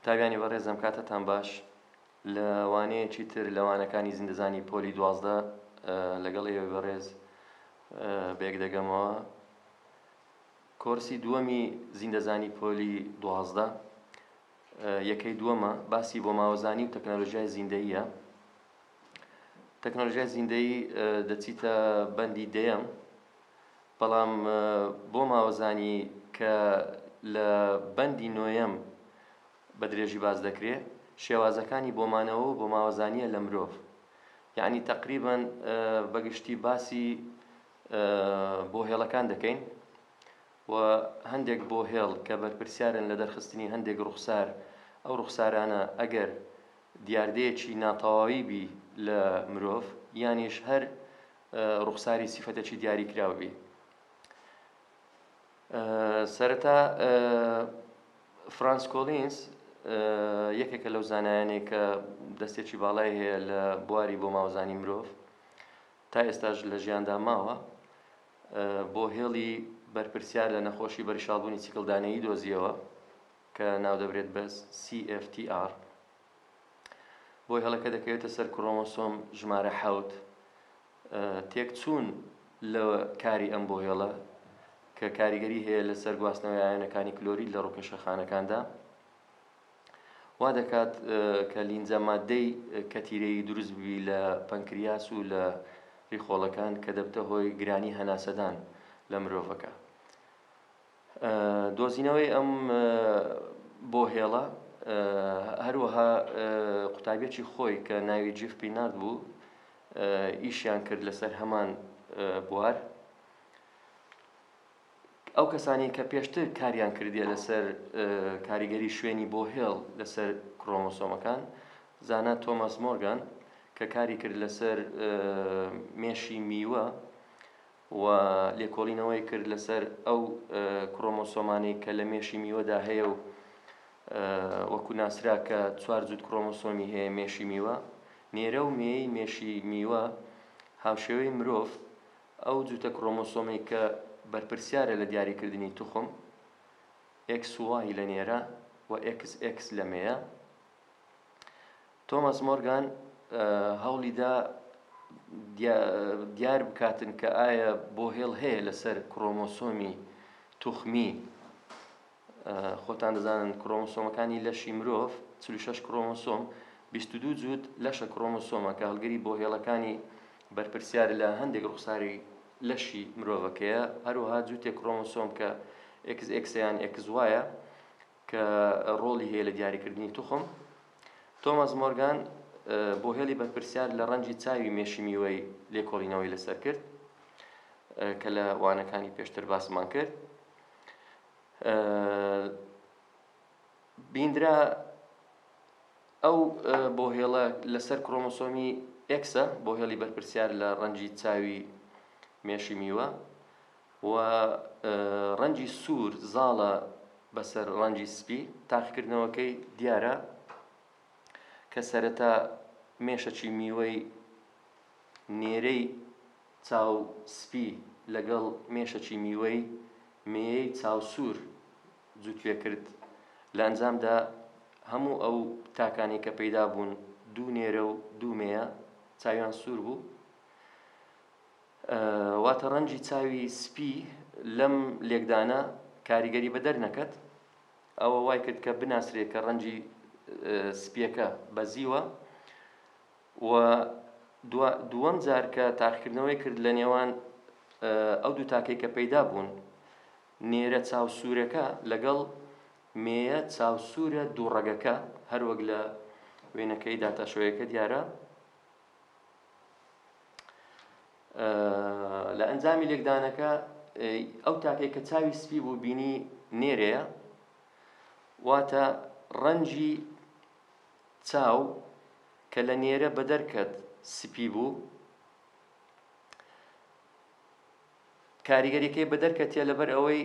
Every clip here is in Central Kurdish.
تاویانی بەڕێزم کاتتان باش لە وانەیەکی تر لەوانەکانی زیندەزانی پۆلی 12 لەگەڵ ئێوە بەڕێز بێک دەگەمەوە. کۆرسی دووەمی زیندەزانی پۆلی 12 یەکەی دووەمە باسی بۆ ماوەزانی و تەکنۆلۆژیای زیندەییە. تەکنۆلۆژیای زیندەیی دەچیتە بەندی دەیەم، بەڵام بۆ ماوەزانی کە لە بەندی نۆیەم بە درێژی باز دەکرێت شێوازەکانی بۆمانەوە و بۆ ماوەزانیە لە مرۆڤ، یعنی تەقریبەن بەگشتی باسی بۆهێڵەکان دەکەین و هەندێک بۆهێڵ کە بەرپرسیارن لە دەرخستنی هەندێک ڕوخسار، ئەو ڕوخسارانە ئەگەر دیاردەیەکی ناتەواوی بی لە مرۆڤ یانیش هەر ڕوخساری سیفەتێکی دیاری کراوە بی. سەرەتا فرانس کۆلینز یەکێکە لەو زانایانەی کە دەستێکی باڵای هەیە لە بواری بۆ ماوەزانی مرۆڤ، تا ئێستاش لە ژیاندا ماوە، بۆ هێڵی بەرپرسیار لە نەخۆشی بەرشاڵبوونی چیکڵدانەیی دۆزیەوە کە ناو دەبرێت بە CFTR. بۆ هێڵەکە دەکەوێتە سەر کرۆمۆسۆم ژمارە 7. تێکچوون لە کاری ئەم بۆ هێڵە کە کاریگەری هەیە لەسەر گواستنەوەی ئایۆنەکانی کلۆرید لە ڕووکێشەخانەکاندا، وا دەکات کە لینجە مادەی کەتیرەیی دروست ببی لە پەنکریاس و لە ڕیخۆڵەکان کە دەبتە هۆی گرانی هەناسەدان لە مرۆڤەکە. دۆزینەوەی ئەم بۆ هێڵە هەروەها قوتابیەکی خۆی کە ناوی جیف پینارد بوو ئیشیان کرد لەسەر هەمان بوار. ئەو کەسانی کە پێشتر کاریان کردیە لەسەر کاریگەری شوێنی بۆ هێڵ لەسەر کرۆمۆسۆمەکان، زانا تۆماس مۆرگان کە کاری کرد لەسەر مێشی میوە و لێکۆڵینەوەی کرد لەسەر ئەو کرۆمۆسۆمانەی کە لە مێشی میوەدا هەیە و وەکو ناسرا کە 4 جووت کرۆمۆسۆمی هەیە مێشی میوە. نێرە و مێی مێشی میوە هاوشێوەی مرۆڤ ئەو جووتە کرۆمۆسۆمی کە بەرپرسیارە لە دیاریکردنی توخم، XY لە نێرە و XX لە مێیە. تۆماس مۆرگان هەوڵیدا دیار بکاتن کە ئایا بۆ هێڵ هەیە لەسەر کرۆمۆسۆمی توخمی. خۆتان دەزانن کرۆمۆسۆمەکانی لەشی مرۆڤ 46 کرۆمۆسۆم 22 جووت لەشە کرۆمۆسۆمە کە هەڵگەری بۆ هێڵەکانی بەرپرسیار لە هەندێک ڕوخساری لەشی مرۆڤەکەیە، هەروەها جووتێک کرۆمۆسۆم کە XX یان XY کە ڕۆڵی هەیە لە دیاریکردنی توخم. تۆماس مۆرگان بۆ هێڵی بەرپرسیار لە ڕەنجی چاوی مێشی میوەی لێکۆڵینەوەی لەسەر کرد کە لە وانەکانی پێشتر باسمان کرد. بیندرا ئەو بۆ هێڵە لەسەر کرۆمۆسۆمی Xە، بۆ هێڵی بەرپرسیار لە ڕەنجی چاوی مێشی میوە، و ڕەنجی سوور زاڵە بەسەر ڕەنجی سپی. تاقیکردنەوەکەی دیارە کە سەرەتا مێشەکی میوەی نێرەی چاو سپی لەگەڵ مێشەکی میوەی مێیەی چاو سوور جووتێ کرد. لە ئەنجامدا هەموو ئەو تاکانی کە پەیدا بوون، 2 نێرە و 2 مێیە چاویان سوور بوو. واتە ڕەنجی چاوی سپی لەم لێکدانە کاریگەری بە دەرنەکەت، ئەوە وای کرد کە بناسرێت کە ڕەنجی سپیەکە بەزیوە. و دووەم جار کە تاقیکردنەوەی کرد لە نێوان ئەو دوو تاکەی کە پەیدا بوون، نێرە چاو سوورەکە لەگەڵ مێیە چاو سوورە دووڕەگەکە، هەروەک لە وێنەکەی داتاشۆیەکە دیارە. لە ئەنجامی لێکدانەکە ئەو تاکەی کە چاوی سپی بوو بینی نێرەیە، واتە ڕەنجی چاو کە لە نێرە بە دەرکەت سپی بوو، کاریگەریەکەی بە دەرکەتیە لەبەر ئەوەی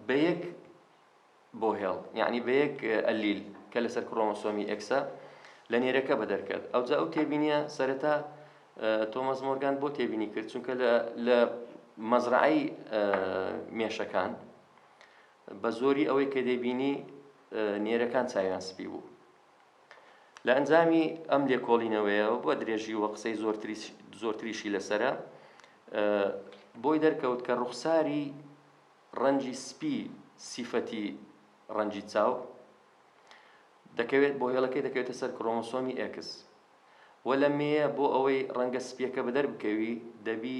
بە یەک بۆ هێڵ، یعنی بە یەک ئەلیل کە لەسەر کرۆمۆسۆمی Xە لە نێرەکە بە دەرکەت. ئەوجا ئەو تێبینیە سەرەتا تۆماس مۆرگان بۆ تێبینی کرد، چونکە لە مەزرعەی مێشەکان بە زۆری ئەوەی کە دەیبینی نێرەکان چاویان سپی بوو. لە ئەنجامی ئەم لێکۆڵینەوەیەوە بۆ درێژی وە قسەی زۆرتریشی لەسرە بۆی دەرکەوت کە ڕوخساری ڕەنگی سپی سیفەتی ڕەنگی چاو دەکەوێت بۆ هێڵەکەی دەکەوێتە سەر کرۆمۆسۆمی ئێکس و لە مێیە بۆ ئەوەی ڕەنگە سپیەکە بەدەر بکەوی دەبی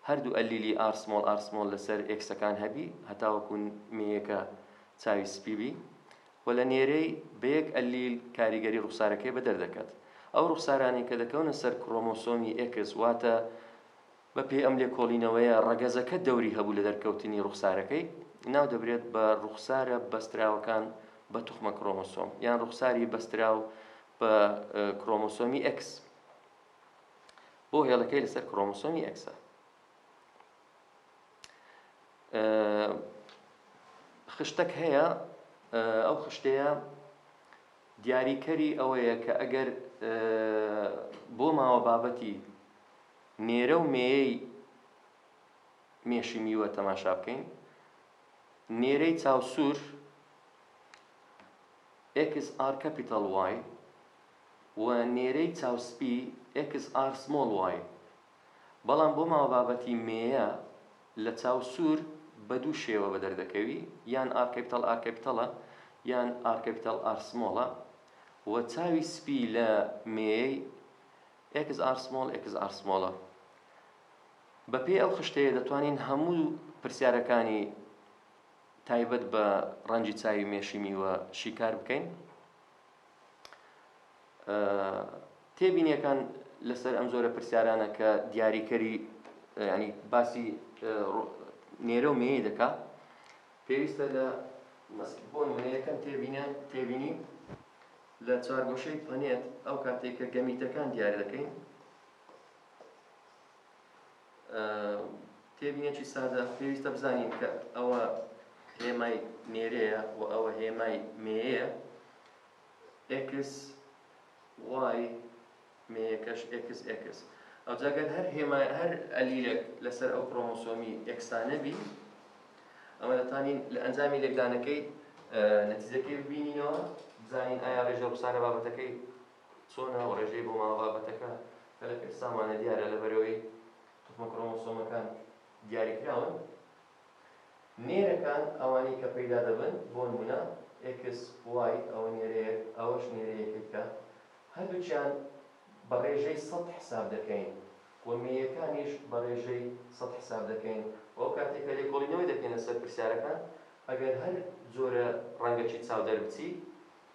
هەردوو ئەلیلی ئارسمۆڵ لەسەر ئێکسەکان هەبی هەتاوەکو مێیەکە چاوی سپی بی و لە نێرەی بەیەک ئەلیل کاریگەری ڕوخسارەکەی بەدەر دەکات. ئەو ڕوخسارانی کە دەکەونە سەر کرۆمۆسۆمی ئێکس واتە بە پێی ئەم لێکۆڵینەوەیە ڕەگەزەکە دەوری هەبوو لە دەرکەوتنی ڕوخسارەکەی ناو دەبرێت بە ڕوخسارە بەستراوەکان بە توخمە کرۆمۆسۆم یان ڕوخساری بەستراو بە کرۆمۆسۆمی ئێکس بۆ هێڵەکەی لەسەر کرۆمۆسۆمی ئێکسە. خشتێک هەیە ئەو خشتەیە دیاریکەری ئەوەیە کە ئەگەر بۆ ماوە بابەتی نێرە و مێیەی مێشی میوە تەماشا بکەین نێرەی چاوسوور XR capital Y و نێرەی چاوسپی XR small y بەڵام بۆ ماوە بابەتی مێیە لە چاوسوور بە دوو شێوە بەدەردەکەوی یان R کەپیتەڵە یان R smallە و چاوی سپی لە مێیەی XR smallە. بەپێی ئەو خشتەیە دەتوانین هەموو پرسیارەکانی تایبەت بە ڕەنگی چاوی مێشی میوە شیکار بکەین. تێبینیەکان لەسەر ئەم زۆرە پرسیارانە کە دیاریکەری ینی باسی نێرە و مێیە دەکا پێویستە لە بۆ نمونەیەکەم تێبینی لە چوارگۆشەی پلانێت ئەو کاتێک کە گەمیتەکان دیاری دەکەین تێبینێکی سادە پێویستە بزانین کە ئەوە هێمای نێرەیە و ئەوە هێمای مێیەیە x y مێیەکەش x ئەو جاگەر هەر ئەلیلێک لەسەر ئەو کرۆمۆسۆمی ئێکسانە بی ئەمە دەتوانین لە ئەنجامی لێکدانەکەی نەتیجەکەی ببینینەوە بزانین ئایا ڕێژە ڕوخسارە بابەتەکەی چۆنە و ڕێژەی بۆ ماوە بابەتەکە کە لە ئێستامانە دیارە لەبەرەوەی توخمە کرۆمۆسۆمەکان دیاریکراون. نێرەکان ئەوانەی کە پەیدا دەبن بۆ نمونە x y ئەوە نێرەیەک ئەوەش نێرەیەکێکە هەردووچیان بە ڕێژەی 100 حساب دەکەین و مێیەکانیش بە ڕێژەی 100 حساب دەکەین. ئەو کاتێک کە لێکۆڵینەوەی دەکەینە سەر پرسیارەکان ئەگەر هەر جۆرە ڕەنگەکی چاو دەربچی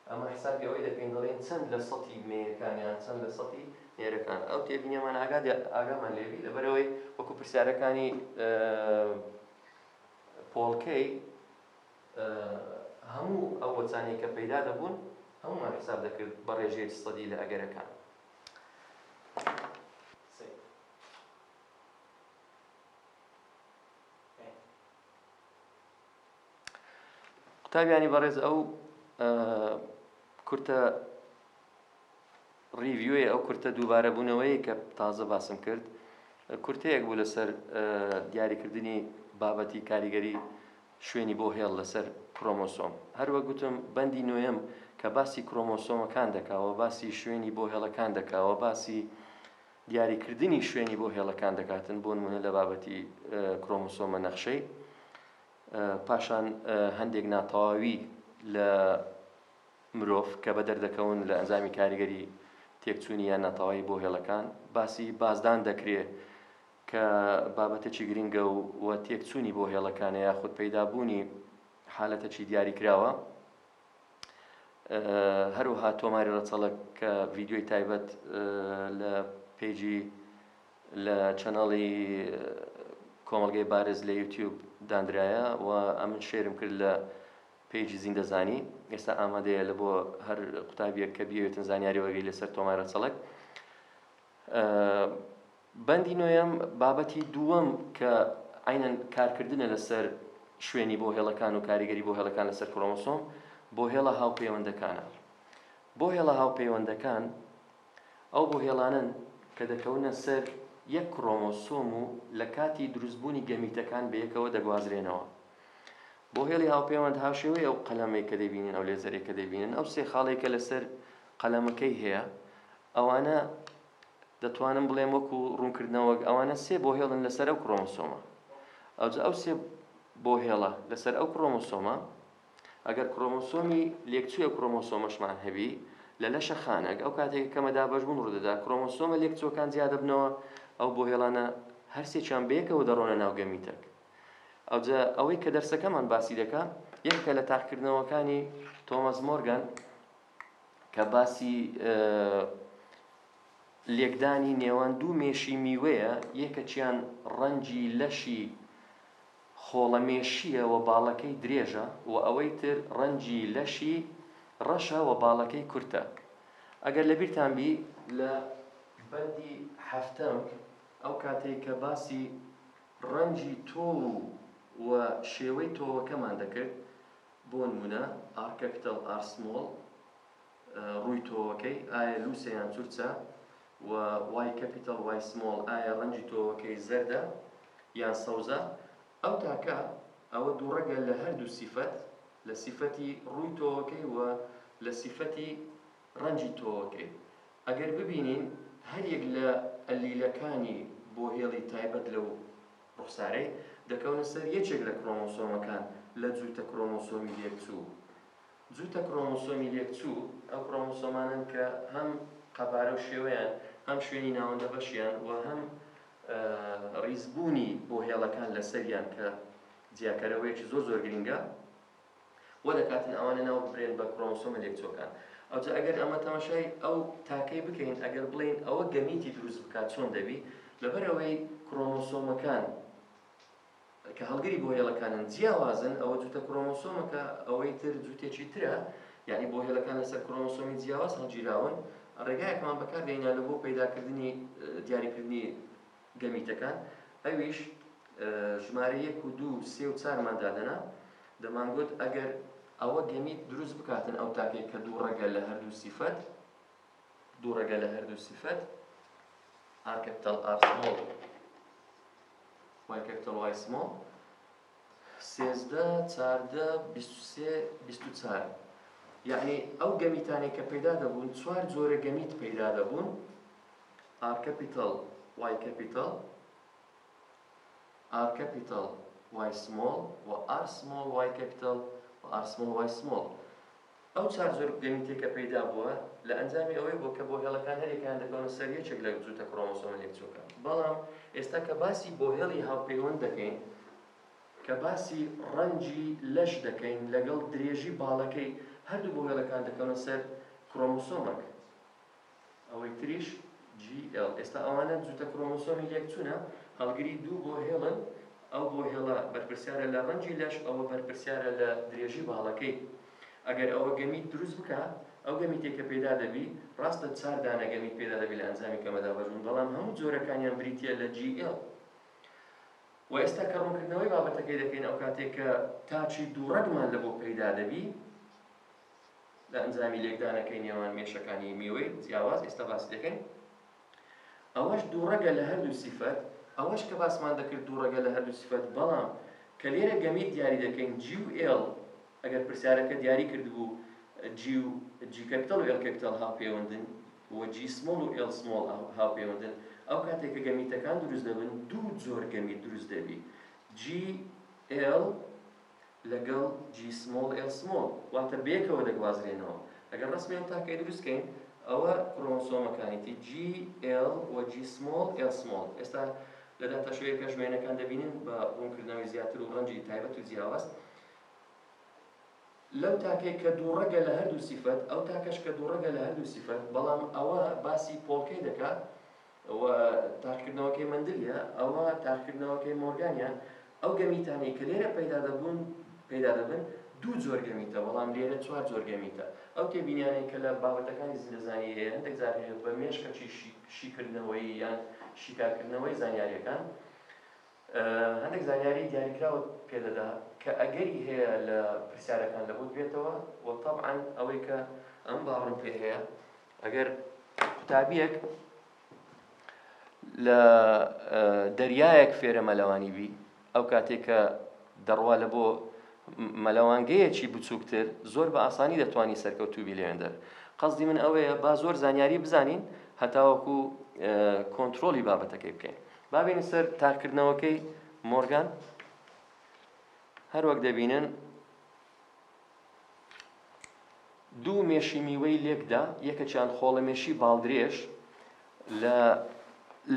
ئەمە حسابی ئەوەی دەکەین دەڵێن چەند لە سەتی مێیەکانیان چەند لە سەتی نێرەکان. ئەو تێبینیەمان ئاگامان لێبی لەبەرەوەی وەکو پرسیارەکانی پۆڵکەی هەموو ئەو وەچانەی کە پەیدا دەبوون هەموومان حساب دەکرد بە ڕێژەیەکی سەدی لە ئەگەرەکان. قوتابیانی بەڕێز ئەو کورتە ریڤیوی ئەو کورتە دووبارە بوونەوەی کە تازە باسم کرد کورتەیەک بوو لەسەر دیاریکردنی بابەتی کاریگەری شوێنی بۆ هێڵ لەسەر کرۆمۆسۆم. هەروە گوتم بەندی نوێم کە باسی کرۆمۆسۆمەکان دەکاوە باسی شوێنی بۆ هێڵەکان دەکاوە باسی دیاریکردنی شوێنی بۆ هێڵەکان دەکاتن بۆ نمونە لە بابەتی کرۆمۆسۆمە نەخشەی پاشان هەندێک ناتەواوی لە مرۆڤ کە بەدەردەکەون لە ئەنجامی کاریگەری تێکچوونی یان ناتەواوی بۆ هێڵەکان باسی بازدان دەکرێت کە بابەتێکی گرنگە و تێکچوونی بۆ هێڵەکانە یاخود پەیدابوونی حالەتێکی دیاریکراوە. هەروەها تۆماری ڕەچەڵک کە ڤیدیۆی تایبەت لە پیجی لە چەنەڵی کۆمەڵگەی بارز لە یوتیوب دانرایە و ئەمن شێرم کرد لە پیجی زیندەزانی ئێستا ئامادەیە لە بۆ هەر قوتابیەک کە بیەوێتن زانیاری وەرگری لەسەر تۆماری ڕەچەڵک. بەندی نوێیەم بابەتی دووەم کە عینەن کارکردنە لەسەر شوێنی بۆ هێڵەکان و کاریگەری بۆ هێڵەکان لەسەر کرۆمۆسۆم بۆ هێڵە هاوپەیوەندەکانە. بۆ هێڵە هاوپەیوەندەکان ئەو بۆ هێڵانن کە دەکەونە سەر یەک کرۆمۆسۆم و لە کاتی دروستبوونی گەمیتەکان بەیەکەوە دەگوازرێنەوە بۆ هێڵی هاوپەیوەند هاوشێوەی ئەو قەلەمەی کە دەبینن ئەو لێزەرێک کە دەبینن ئەو سێ خاڵێکە لەسەر قەلەمەکەی هەیە ئەوانە دەتوانم بڵێم وەکو ڕوونکردنەوە ئەوانە سێ بۆ هێڵن لەسەر ئەو کڕۆمۆسۆمە ئەو سێ بۆ هێڵە لەسەر ئەو کڕۆمۆسۆمە ئەگەر کڕۆمۆسۆمی لێکچوویە کڕۆمۆسۆمەشمان هەبی لە لەشە خانەک ئەو کاتێک کەمەدا بەشبوون ڕوودەدا کڕۆمۆسۆمە لێکچووەکان زیاد دەبنەوە ئەو بۆ هێڵانە هەرسێکیان بەیەکەوە دەڕۆنە ناو گەمیتەک ئەوجا ئەوەی کە دەرسەکەمان باسی دەکات یەکێکە لە تاقیکردنەوەکانی تۆماس مۆرگان کە باسی لێکدانی نێوان دوو مێشی میوەیە یەکەکیان ڕەنگی لەشی خۆڵەمێشیە و باڵەکەی درێژە و ئەوەی تر ڕەنگی لەشی ڕەشە و باڵەکەی کورتە ئەگەر لەبیرتان بی لە بەندی هەفتەم ئەو کاتێک کە باسی ڕەنگی تۆ و شێوەی تۆوەکەمان دەکرد بۆ نمونە ئار کەپیتەڵ ئار سمۆڵ ڕووی تۆوەکەی ئایا لووسە یان چورچە و وای کەپیتەڵ وای سمۆڵ ئایا ڕەنگی تۆوەکەی زەردە یان سەوزە ئەو تاکە ئەوە دووڕەگە لە هەردوو سیفەت لە سیفەتی ڕووی تۆوەکەی و لە سیفەتی ڕەنگی تۆوەکەی ئەگەر ببینین هەریەک لە ئەلیلەکانی بۆ هێڵی تایبەت لەو ڕوخسارەی دەکەونە سەر یەکێک لە کڕۆمۆسۆمەکان لە جووتە کڕۆمۆسۆمی لێکچوو جووتە کڕۆمۆسۆمی لێکچوو ئەو کڕۆمۆسۆمانن کە هەم قەبارە و شێوەیان هەم شوێنی ناوەندە بەشیان و هەم ڕیزبوونی بۆ هێڵەکان لەسەریان کە جیاکەرەوەیەکی زۆر زۆر گرنگە وە دەکاتن ئەوانە ناو ببرێن بە کڕۆمۆسۆمە لێکچووەکان ئەوجا ئەگەر ئەمە تەماشای ئەو تاکەی بکەین ئەگەر بڵین ئەوە گەمیتی دروست بکات چۆن دەبی لەبەر ئەوەی کڕۆمۆسۆمەکان کە هەڵگری بۆ هێڵەکانن جیاوازن ئەوە جووتە کڕۆمۆسۆمەکە ئەوەی تر جووتێکی ترە یعنی بۆ هێڵەکان لەسەر کڕۆمۆسۆمی جیاواز هەڵگیراون ڕێگایەکمان بەکاردێنە لە بۆ پەیداکردنی دیاریکردنی گەمیتەکان ئەویش ژمارە 1 و 2 3 و 4مان دادەنا دەمانگوت ئەگەر ئەوە گەمیت دروست بکاتن ئەو تاکەی کە دوو ڕەگە لە هەردوو سیفەت ئار کەپیتەڵ ئار سمۆڵ وای کەپیتەڵ وای سمۆڵ 13 14 23 24 یعنی ئەو گەمیتانی کە پەیدا دەبوون 4 جۆرە گەمیت پەیدا دەبوون ئار کەپیتەڵ وای کەپیتەڵ ئار کەپیتەڵ وای سمۆڵ و ئار سمۆڵ وای کەپیتەڵ و ئار سمۆڵ وای سمۆڵ ئەو 4 جۆر گەمیتێکە پەیدا بووە لە ئەنجامی ئەوەی بۆ کە بۆ هێڵەکان هەرێکیان دەکەونە سەر یەکێک لە جووتە کڕۆمۆسۆمە لێکچووەکان بەڵام ئێستا کە باسی بۆ هێڵی هاوپەیوەند دەکەین کە باسی ڕەنگی لەش دەکەین لەگەڵ درێژی باڵەکەی هەردوو بۆ هێڵەکان دەکەونە سەر کڕۆمۆسۆمەک ئەوەی تریش GL ئێستا ئەوانە جووتە کڕۆمۆسۆمی لێکچوونە هەڵگری دوو بۆ هێڵن ئەو بۆ هێڵە بەرپرسیارە لە ڕەنگی لەش ئەوە بەرپرسیارە لە درێژی باڵەکەی ئەگەر ئەوە گەمیت دروست بکات ئەو گەمیتێکە پەیدا دەبی ڕاستە 4 دانە گەمیت پەیدا دەبی لە ئەنجامی کەمەدا بەژون بەڵام هەموو جۆرەکانیان بریتیە لە GL و ئێستا کە ڕوونکردنەوەی بابەتەکەی دەکەین ئەو کاتێک کە تاچی دووڕەگمان لە بۆ پەیدا دەبی لە ئەنجامی لێکدانەکەی نێوان مێشەکانی میوەی جیاواز ئێستا باسی دەکەین ئەوەش دووڕەگە لە هەردوو سیفەت ئەوەش کە باسمان دەکرد دووڕەگە لە هەردوو سیفەت بەڵام کە لێرە گەمیت دیاری دەکەین G و L ئەگەر پرسیارەکە دیاری کردبوو G کەپیتەڵ و L کەپیتەڵ هاوپەیوەندن و G سمۆڵ و L سمۆڵ هاوپەیوەندن ئەو کاتێک کە گەمیتەکان دروست دەبن دوو جۆر گەمیت دروست دەبی GL لەگەڵ G سمۆڵ L سمۆڵ واتە بەیەکەوە دەگوازرێنەوە ئەگەر ڕەسمیان تاکەی دروستکەین ئەوە کڕۆمۆسۆمەکانیتی GL و G سمۆڵ L سمۆڵ ئێستا لە داتاشۆیەکە ژمێنەکان دەبینن بە ڕوونکردنەوەی زیاتر و ڕەنگی تایبەت و جیاواز لەو تاکەی کە دووڕەگە لە هەردوو سیفەت ئەو تاکەش کە دووڕەگە لە هەردوو سیفەت بەڵام ئەوە باسی پۆڵکەی دەکات و تاقیکردنەوەکەی مندلیە ئەوە تاقیکردنەوەکەی مۆرگانیان ئەو گەمیتانی کە لێرە پەیدا دەبن دوو جۆر گەمیتە بەڵام لێرە 4 جۆر گەمیتە ئەو تێبینیانەی کە لە بابەتەکانی زیندەزانی هەیە هەندێک جار هەیە بە مێشکەچی شیکردنەوەی یان شیکارکردنەوەی زانیاریەکان هەندێک زانیاری دیاریکراوە پێدەدا کە ئەگەری هەیە لە پرسیارەکان لەبوو بێتەوە و طبعاً ئەوەی کە ئەم باوەڕم پێ هەیە ئەگەر قوتابیەک لە دەریایەک فێرە مەلەوانی بی ئەو کاتێک کە دەڕوا لە بۆ مەلەوانگەیەکی بچووکتر زۆر بە ئاسانی دەتوانی سەرکەوتوو بی لێندەر. قەزدی من ئەوەیە با زۆر زانیاری بزانین هەتاوەکو کۆنتترۆلی بابەتەکەی بکەین. بابێنین سەر تاقیکردنەوەکەی مۆرگان. هەروەک دەبینن دوو مێشی میوەی لێکدا، یەکەچیان خۆڵەمێشی باڵدرێژ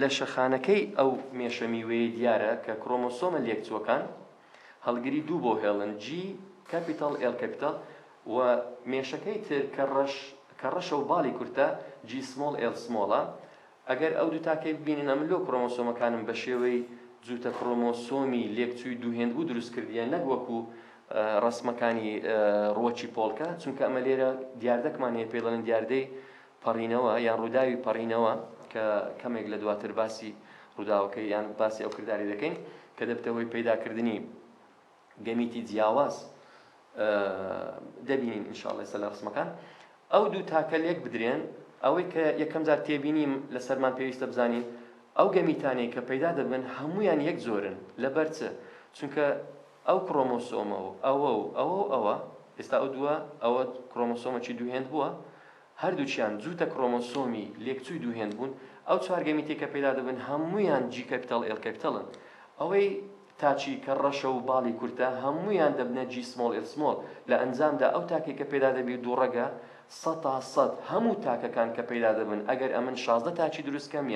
لە شەخانەکەی ئەو مێشە میوەیە دیارە کە کرۆمۆسۆمە لێکچووەکان هەڵگری دوو بۆ هێڵن جی کاپیتال ئێل کاپیتال و مێشەکەی تر کە ڕەشە و باڵی کورتە جی سمۆڵ ئێل سمۆڵە. ئەگەر ئەو دوو تاکەی ببینن ئەم لۆ کرۆمۆسۆمەکانم بە شێوەی جووتە کرۆمۆسۆمی لێکچووی دووهێندبوو دروست کردیە، نەک وەکو ڕسمەکانی ڕۆکی پۆڵکە، چونکە ئەمە لێرە دیاردەکمان هەیە پێڵەن دیاردەی پەڕینەوە یان ڕووداوی پەڕینەوە کە کەمێک لە دواتر باسی ڕووداوەکەی یان باسی ئەو کردداری دەکەین کە دەبتەوەی پەیداکردنی گەمیتی جیاواز دەبینین ئینشاءڵڵا لەسەر ڕسمەکان. ئەو دوو تاکە لێک بدرێن. ئەوەی کە یەکەم جار تێبینیم لەسەرمان پێویستە بزانین ئەو گەمیتانەی کە پەیدا دەبن هەمویان یەک زۆرن. لەبەر چ؟ چونکە ئەو کرۆمۆسۆمە و ئەوە ئێستا ئەو دووە ئەوە کرۆمۆسۆمەکی دووهێند بووە، هەردووچیان جووتە کرۆمۆسۆمی لێکچووی دووهێند بوون. ئەو چوار گەمیتی کە پەیدا دەبن هەمویان جی کاپیتال ئێل کاپیتالن. ئەوەی تاچی کە ڕەشە و باڵی کورتە هەمویان دەبنە جی سمۆڵ ئێل سمۆڵ. لە ئەنجامدا ئەو تاکێک کە پەیدا دەبێت دوو ڕەگە 100% هەموو تاکەکان کە پەیدا دەبن ئەگەر ئەمن 16 تاچی دروستکەم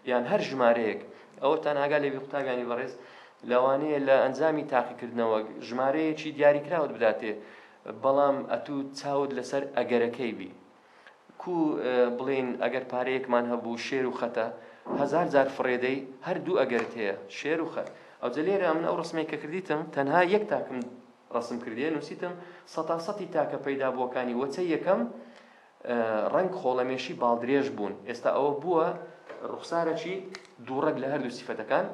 یان هەر ژمارەیەک ئەوەتان ئاگا لێبی قوتابیانی بەڕێز لەوانەیە لە ئەنجامی تاقیکردنەوە ژمارەیەکی دیاریکراوت بداتێ، بەڵام ئەتوو چاوت لەسەر ئەگەرەکەی بی. بڵێن ئەگەر پارەیەکمان هەبوو شێر و خەتە 1000 جار فڕێدەی هەر دوو ئەگەرت هەیە شێر و خەت. ئەوجە لێرە من ئەو ڕسمێک کە کردیتم تەنها یەک تاکم ڕسم کردیە، نووسیتم 100% تاکە پەیدا بووەکانی وەچەی یەکەم ڕەنگ خۆڵەمێشی باڵدرێژ بوون. ئێستا ئەوە بووە ڕوخسارەکی دوو ڕەگ لە هەردوو سیفەتەکان.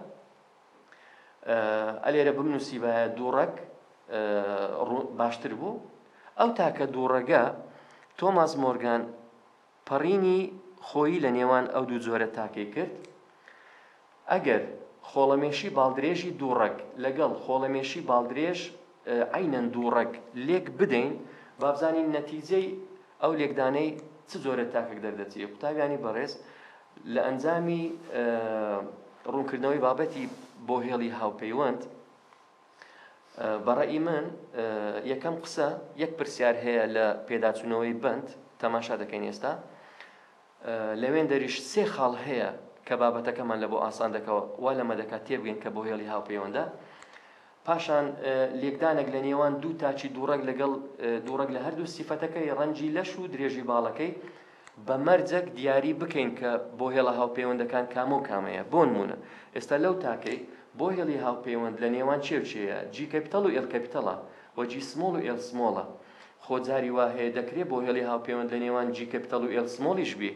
ئەلێرە بمنووسی بە دوو ڕەگ باشتر بوو. ئەو تاکە دوو ڕەگە تۆماس مۆرگان پەڕینی خۆی لە نێوان ئەو دوو جۆرە تاکەی کرد. ئەگەر خۆڵەمێشی باڵدرێژی دوو ڕەگ لەگەڵ خۆڵەمێشی باڵدرێژ عینەن دوو ڕەگ لێک بدەین، بابزانین نەتیجەی ئەو لێکدانەی چ جۆرە تاکێک دەردەچێت. قوتابیانی بەڕێز لە ئەنجامی ڕوونکردنەوەی بابەتی بۆ هێڵی هاوپەیوەند بەڕێی من یەکەم قسە یەک پرسیار هەیە لە پێداچوونەوەی بند تەماشا دەکەین ئێستا، لەوێن دەریش 3 خاڵ هەیە کە بابەتەکەمان لە بۆ ئاسان دەکەوە وا لەمە دەکات تێبگەین کە بۆ هێڵی هاوپەیوەندە. پاشان لێکدانێک لە نێوان دوو تاچی دووڕەگ لەگەڵ دووڕەگ لە هەردوو سیفەتەکەی ڕەنجی لەش و درێژی باڵەکەی بە مەرجەک دیاری بکەین کە بۆ هێڵە هاوپەیوەندەکان کام و کامەیە. بۆ نمونە ئێستا لەو تاکەی بۆ هێڵی هاوپەیوەند لە نێوان چێوچێیە جی کاپیتال و ئێل کاپیتاڵە و جی سمۆڵ و ئێل سمۆڵە. خۆجاری وا هەیە دەکرێت بۆ هێڵی هاوپەیوەند لە نێوان جی کاپیتال و ئێل سمۆڵیش بێ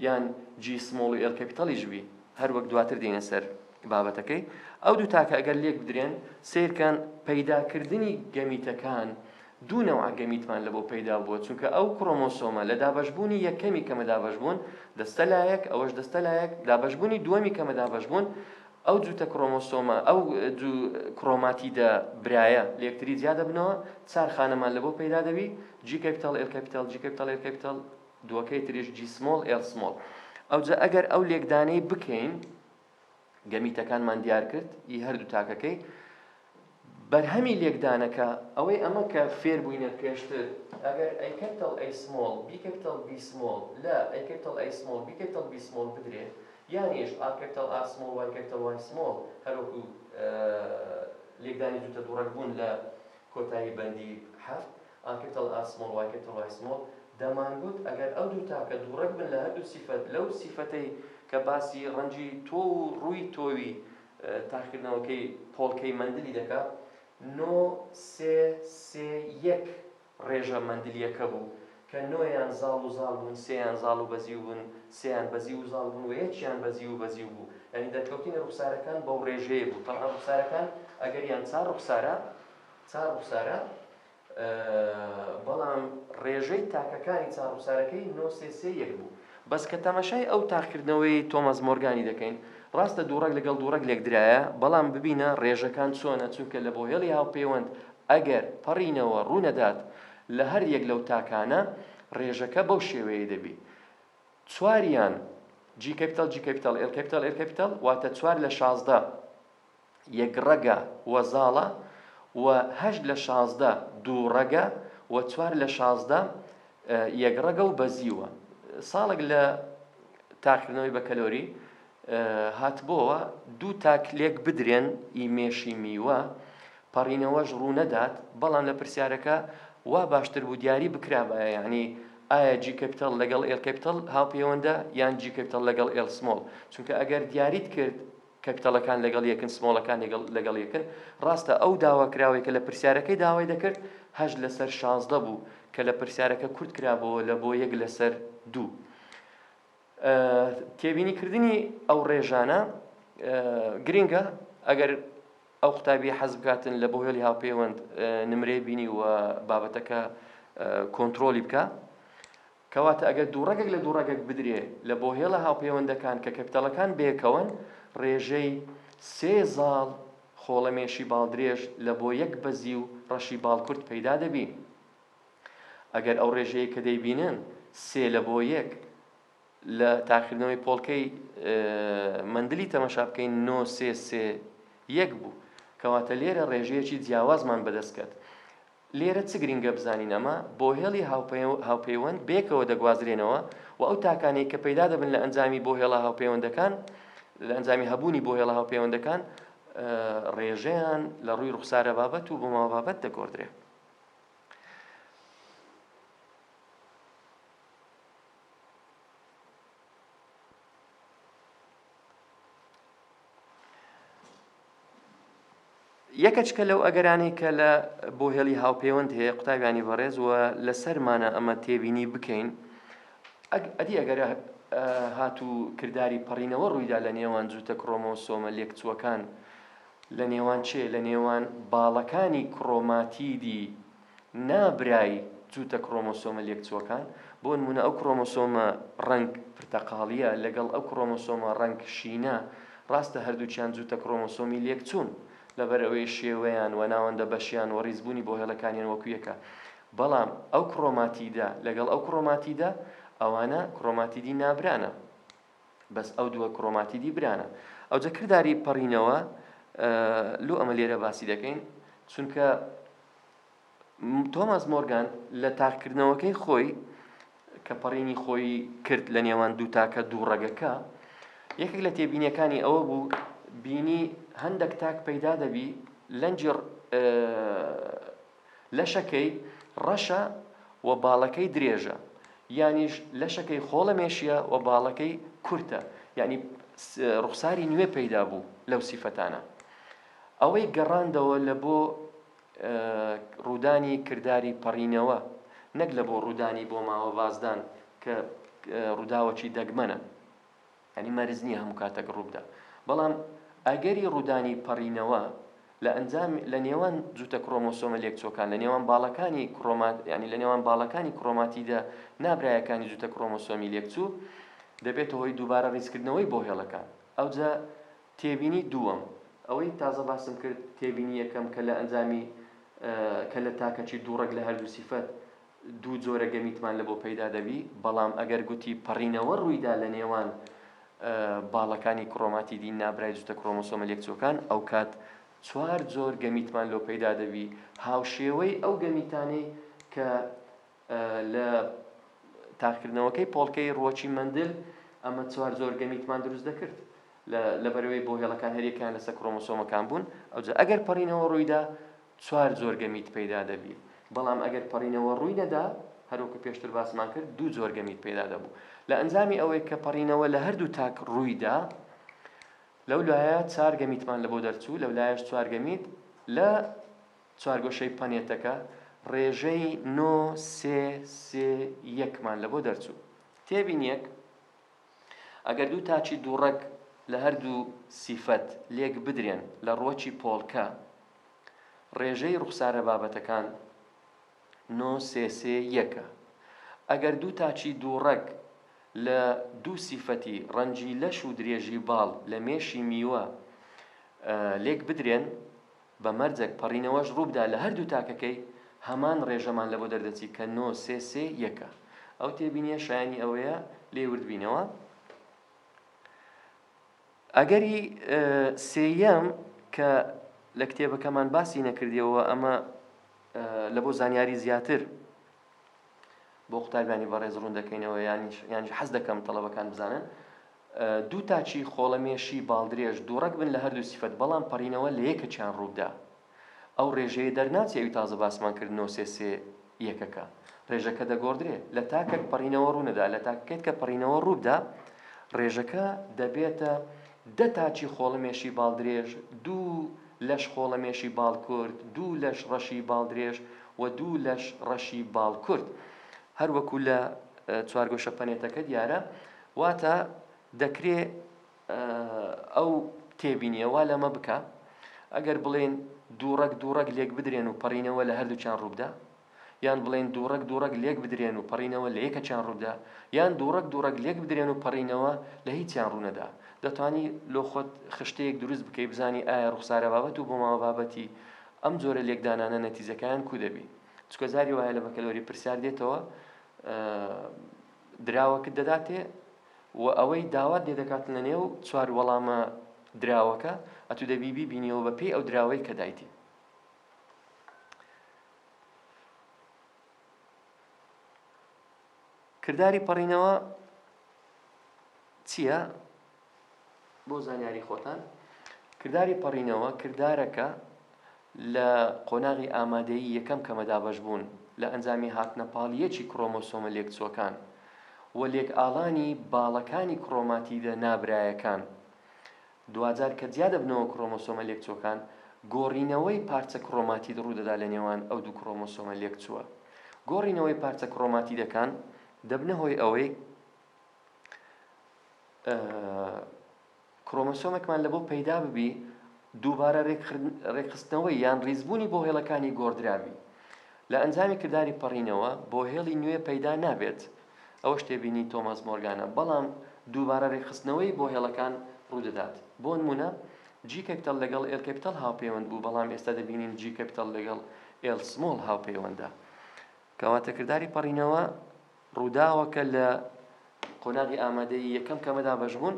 یان جی سمۆڵ و ئێل کاپیتاڵیش بێ، هەروەک دواتر دێنە سەر بابەتەکەی. ئەو دوو تاکە ئەگەر لێک بدرێن سیرکان پەیداکردنی گەمیتەکان دوو نەوع گەمیتمان لە بۆ پەیدا بووە، چونکە ئەو کرۆمۆسۆمە لە دابەشبوونی یەکەمی کەمە دابەشبوون دەستە لایەک، ئەوەش دەستە لایەک، دابەشبوونی دووەمی کەمە دابەشبوون ئەو جووتە کرۆمۆسۆمە ئەو دوو کرۆماتیدە برایە لە یەکتری جیا دەبنەوە، چار خانەمان لە بۆ پەیدا دەبی جی کاپیتال ئێل کاپیتال جی کاپیتال ئێل کاپیتال، دووەکەی تریش جی سمۆڵ ئێل سمۆڵ. ئەوجا ئەگەر ئەو لێکدانەی بکەین گەمیتەکانمان دیار کرد ئی هەردوو تاکەکەی بەرهەمی لێکدانەکە ئەوەی ئەمە کە فێر بووینە پێشتر ئەگەر ئەی کاپیتال ئەی سمۆڵ بی کاپیتال بی سمۆڵ لە ئەی کاپیتال ئەی سمۆڵ بی کاپیتال بی سمۆڵ بدرێت، یانیش ئا کاپیتال ئا سمۆڵ وای کاپیتال وای سمۆڵ هەروەکو لێکدانی دووتە دووڕەگ بوون لە کۆتایی بەندی 7 ئا کاپیتال ئا سمۆڵ وای کاپیتال وای سمۆڵ دەمانگوت ئەگەر ئەو دوو تاکە دووڕەگ بن لە هەردوو سیفەت لەو سیفەتەی کە باسی ڕەنجی تۆ و ڕووی تۆوی تاقیکردنەوەکەی پۆڵکەی مەندلی دەکات 9-3-3-1 ڕێژە مەندلیەکە بوو کە 9یان زاڵ و زاڵ بوون، 3یان زاڵ و بەزی بوون، 3یان بەزی و زاڵ بوون و 1یان بەزی و بەزی بوو. یعنی دەرکەوتنی ڕوخسارەکان بەو ڕێژەیە بوو. تەنها ڕوخسارەکان ئەگەریان چار ڕوخسارە بەڵام ڕێژەی تاکەکانی چار ڕوخسارەکەی 9-3-3-1 بوو. بەس کە تەماشای ئەو تاقیکردنەوەی تۆماس مۆرگانی دەکەین ڕاستە دووڕەگ لەگەڵ دووڕەگ لێکدرایە، بەڵام ببینە ڕێژەکان چۆنە، چونکە لە بۆ هێڵی هاوپەیوەند ئەگەر پەڕینەوە ڕوونەدات لە هەر یەک لەو تاکانە ڕێژەکە بەو شێوەیە دەبی. چواریان جی کەپیتەڵ جی کەپیتەڵ ئێل کەپیتەڵ ئێل کەپیتەڵ واتە 4 لە 16 یەک ڕەگە وەزاڵە و 8 لە 16 دوو ڕەگە و 4 لە 16 یەک ڕەگە و بەزیوە. ساڵێک لە تاقیکردنەوەی بە کەلۆری هاتبۆوە دوو تاک لێک بدرێن ئیمێشی میوە پەڕینەوەش ڕوو نەدات، بەڵام لە پرسیارەکە وا باشتر بوو دیاری بکرابە، یعنی ئایا جی کەپیتەڵ لەگەڵ ئێل کەپیتەڵ هاوپەیوەندە یان جی کەپیتەڵ لەگەڵ ئێل سمۆڵ، چونکە ئەگەر دیاریت کرد کەپیتەڵەکان لەگەڵ یەکن سمۆڵەکان لەگەڵ یەکن، ڕاستە ئەو داواکراوەی کە لە پرسیارەکەی داوای دەکرد 8 لەسەر 16 بوو کە لە پرسیارەکە کورت کرابەوە لە بۆ 1 لەسەر 2. تێبینیکردنی ئەو ڕێژانە گرنگە ئەگەر ئەو قوتابی حەز بکاتن لە بۆ هێڵی هاوپەیوەند نمرەی بینی و بابەتەکە کۆنتترۆلی بکە، کەواتە ئەگەر دوو ڕەگەک لە دوو ڕەگەک بدرێ لە بۆ هێڵە هاوپەیوەندەکان کە کەپیتەڵەکان بێکەون، ڕێژەی 3 زاڵ خۆڵەمێشی باڵدرێژ لە بۆ 1 بەزی و ڕەشی باڵکورد پەیدا دەبی. ئەگەر ئەو ڕێژەیە کە دەیبینن 3 لە بۆ 1 لە تاقیکردنەوەی پۆڵکەی مندلی تەمەشا بکەین 9 3 3 1 بوو، کەواتە لێرە ڕێژەیەکی جیاوازمان بەدەستکات. لێرە چ گرنگە بزانین ئەمە بۆ هێڵی هاوپەیوەند بێکەوە دەگوازرێنەوە و ئەو تاکانەی کە پەیدا دەبن لە ئەنجامی بۆ هێڵە هاوپەیوەندەکان، لە ئەنجامی هەبوونی بۆ هێڵە هاوپەیوەندەکان ڕێژەیان لە ڕووی ڕوخسارە بابەت و بۆماوە بابەت دەگۆڕدرێ. یەکەچکە لەو ئەگەرانەی کە لە بۆ هێڵی هاوپەیوەند هەیە قوتابیانی بەڕێز و لەسەرمانە ئەمە تێبینی بکەین. ئەدی ئەگەر هاتوو کردداری پەڕینەوە ڕوویدا لە نێوان جووتە کڕۆمۆسۆمە لێکچووەکان، لە نێوان لە نێوان باڵەکانی کڕۆماتیدی نابرای جووتە کڕۆمۆسۆمە لێکچووەکان، بۆ نمونە ئەو کڕۆمۆسۆمە ڕەنگ پرتەقاڵیە لەگەڵ ئەو کڕۆمۆسۆمە ڕەنگ شینە، ڕاستە هەردووچیان جووتە کڕۆمۆسۆمی لێکچوون لەبەر ئەوەی شێوەیان و ناوەندە بەشیان و ڕیزبوونی بۆ هێڵەکانیان وەکو یەکە، بەڵام ئەو کڕۆماتیدە لەگەڵ ئەو کڕۆماتیدە ئەوانە کڕۆماتیدی نابرانە، بەس ئەو دووە کڕۆماتیدی برانە. ئەوجا کردداری پەڕینەوە لۆ ئەمە لێرە باسی دەکەین، چونکە تۆماس مۆرگان لە تاقیکردنەوەکەی خۆی کە پەڕینی خۆی کرد لە نێوان دوو تاکە دوو ڕەگەکە، یەکێک لە تێبینیەکانی ئەوە بوو بینی هەندێک تاک پەیدا دەبی لەنجی لەشەکەی ڕەشە و باڵەکەی درێژە، یانیش لەشەکەی خۆڵەمێشیە و باڵەکەی کورتە، یعنی ڕوخساری نوێ پەیدا بوو لەو سیفەتانە. ئەوەی گەڕاندەوە لە بۆ ڕوودانی کردداری پەڕینەوە، نەک لە بۆ ڕوودانی بۆ ماوە بازدان کە ڕووداوەکی دەگمەنە، ینی مەرز نییە هەموو کاتێک ڕووبدا، بەڵام ئەگەری ڕوودانی پەڕینەوە لە نێوان جووتە کڕۆمۆسۆمە لێکچووەکان، لە نێوان باڵەکانی ینی لە نێوان باڵەکانی کڕۆماتیدە نابرایەکانی جووتە کڕۆمۆسۆمی لێکچوو دەبێتە هۆی دووبارە ڕیزکردنەوەی بۆ هێڵەکان. ئەوجا تێبینی دووەم ئەوەی تازە باسم کرد، تێبینی یەکەم کە لە ئەنجامی کە لە تاکەکی دوو ڕەگ لە هەردوو سیفەت دوو جۆرە گەمیتمان لە بۆ پەیدا دەبی، بەڵام ئەگەر گوتی پەڕینەوە ڕوویدا لە نێوان باڵەکانی کڕۆماتیدی نابرای جووتە کڕۆمۆسۆمە لێکچووەکان، ئەو کات 4 جۆر گەمیتمان لۆ پەیدا دەبی، هاوشێوەی ئەو گەمیتانەی کە لە تاقیکردنەوەکەی پۆڵکەی ڕۆکی مندل ئەمە 4 جۆر گەمیتمان دروست دەکرد لەبەرەوەی بۆ هێڵەکان هەریەکان لەسەر کڕۆمۆسۆمەکان بوون. ئەوجا ئەگەر پەڕینەوە ڕوویدا 4 جۆر گەمیت پەیدا دەبی، بەڵام ئەگەر پەڕینەوە ڕووی نەدا، هەروەکو پێشتر باسمان کرد، 2 جۆر گەمیت پەیدا دەبوو. لە ئەنجامی ئەوەی کە پەڕینەوە لە هەردوو تاک ڕوویدا، لەو لایە 4 گەمیتمان لە بۆ دەرچوو، لەو لایەش 4 گەمیت لە چوارگۆشەی پەنێتەکە ڕێژەی 9 3 3 1مان لە بۆ دەرچوو. تێبینیەک ئەگەر دوو تاچی دوو ڕەگ لە هەردوو سیفەت لێک بدرێن لە ڕۆکی پۆڵکە، ڕێژەی ڕوخسارە بابەتەکان 9 3 3 1. ئەگەر دوو تاچی دوو ڕەگ لە دوو سیفەتی ڕەنجی لەش و درێژی باڵ لە مێشی میوە لێک بدرێن، بە مەرجێک پەڕینەوەش ڕووبدا لە هەردوو تاکەکەی هەمان ڕێژەمان لە بۆ دەردەچی کە 9 3 3 1 ئەو تێبینیە شایانی ئەوەیە لێ وردبینەوە. ئەگەری سێیەم کە لە کتێبەکەمان باسی نەکردیەوە ئەمە لە بۆ زانیاری زیاتر بۆ قوتابیانی بەڕێز ڕوون دەکەینەوە یانی حەز دەکەم تەڵەبەکان بزانن دوو تاچی خۆڵەمێشی باڵدرێژ دووڕەک بن لە هەردوو سیفەت بەڵام پەڕینەوە لە یەکەکیان ڕووبدا ئەو ڕێژەیە دەرناچێ ئەوی تازە باسمان کرد 9 3 3 1 ڕێژەکە دەگۆڕدرێ لە تاکەک پەڕینەوە ڕوونەدا لە تاکەکەیت کە پەڕینەوە ڕووبدا ڕێژەکە دەبێتە 10 تاچی خۆڵەمێشی باڵدرێژ 2 لەش خۆڵەمێشی باڵکورد 2 لەش ڕەشی باڵدرێژ و 2 لەش ڕەشی باڵکورد هەروەکو لە چوارگۆشە پەنێتەکە دیارە واتە دەکرێ ئەو تێبینیەوە لەمە بکە ئەگەر بڵێن دووڕەک لێک بدرێن و پەڕینەوە لە هەردووچیان ڕووبدا یان بڵێن دووڕەک لێک بدرێن و پەڕینەوە لە یەکەچیان ڕووبدا یان دووڕەک لێک بدرێن و پەڕینەوە لە هیچیان ڕوونەدا دەتوانی لۆ خۆت خشتەیەک دروست بکەی بزانی ئایا ڕوخسارە بابەت و بۆ ماوە بابەتی ئەم جۆرە لێکدانانە نەتیجەکان کو دەبی چکە زاری وایە لە بەکەلۆری پرسیار دێتەوە دراوەکت دەداتێ و ئەوەی داوات لێ دەکات لە نێو چوار وەڵامە دراوەکە ئەتو دەبی بیبینیەوە بە پێی ئەو دراوەی کە دایتی. کردداری پەڕینەوە چییە؟ بۆ زانیاری خۆتان کردداری پەڕینەوە کردارەکە لە قۆناغی ئامادەیی یەکەم کەمەدا بەش بوون لە ئەنجامی هاتنەپاڵیەکی کڕۆمۆسۆمە لێکچووەکان و لێکئاڵانی باڵەکانی کڕۆماتیدە نابرایەکان دوجار کە جیا دەبنەوە کڕۆمۆسۆمە لێکچووەکان گۆڕینەوەی پارچە کڕۆماتید ڕوودەدا لە نێوان ئەو دوو کڕۆمۆسۆمە لێکچووە گۆڕینەوەی پارچە کڕۆماتیدەکان دەبنە هۆی ئەوەی کڕۆمۆسۆمێکمان لە بۆ پەیدا ببی دووبارە ڕێکخستنەوەی یان ڕیزبوونی بۆ هێڵەکانی گۆڕدراوی لە ئەنجامی کردداری پەڕینەوە بۆ هێڵی نوێ پەیدا نابێت ئەوە شتێبینی تۆماس مۆرگانە بەڵام دووبارە ڕێکخستنەوەی بۆ هێڵەکان ڕوودەدات بۆ نمونە جی کەپیتەڵ لەگەڵ ئێل کەپیتەڵ هاوپەیوەند بوو بەڵام ئێستا دەبینین جی کەپیتەڵ لەگەڵ ئێل سمۆڵ هاوپەیوەندە کەواتە کردداری پەڕینەوە ڕووداوەکە لە قۆناغی ئامادەیی یەکەم کەمەدا بەشبوون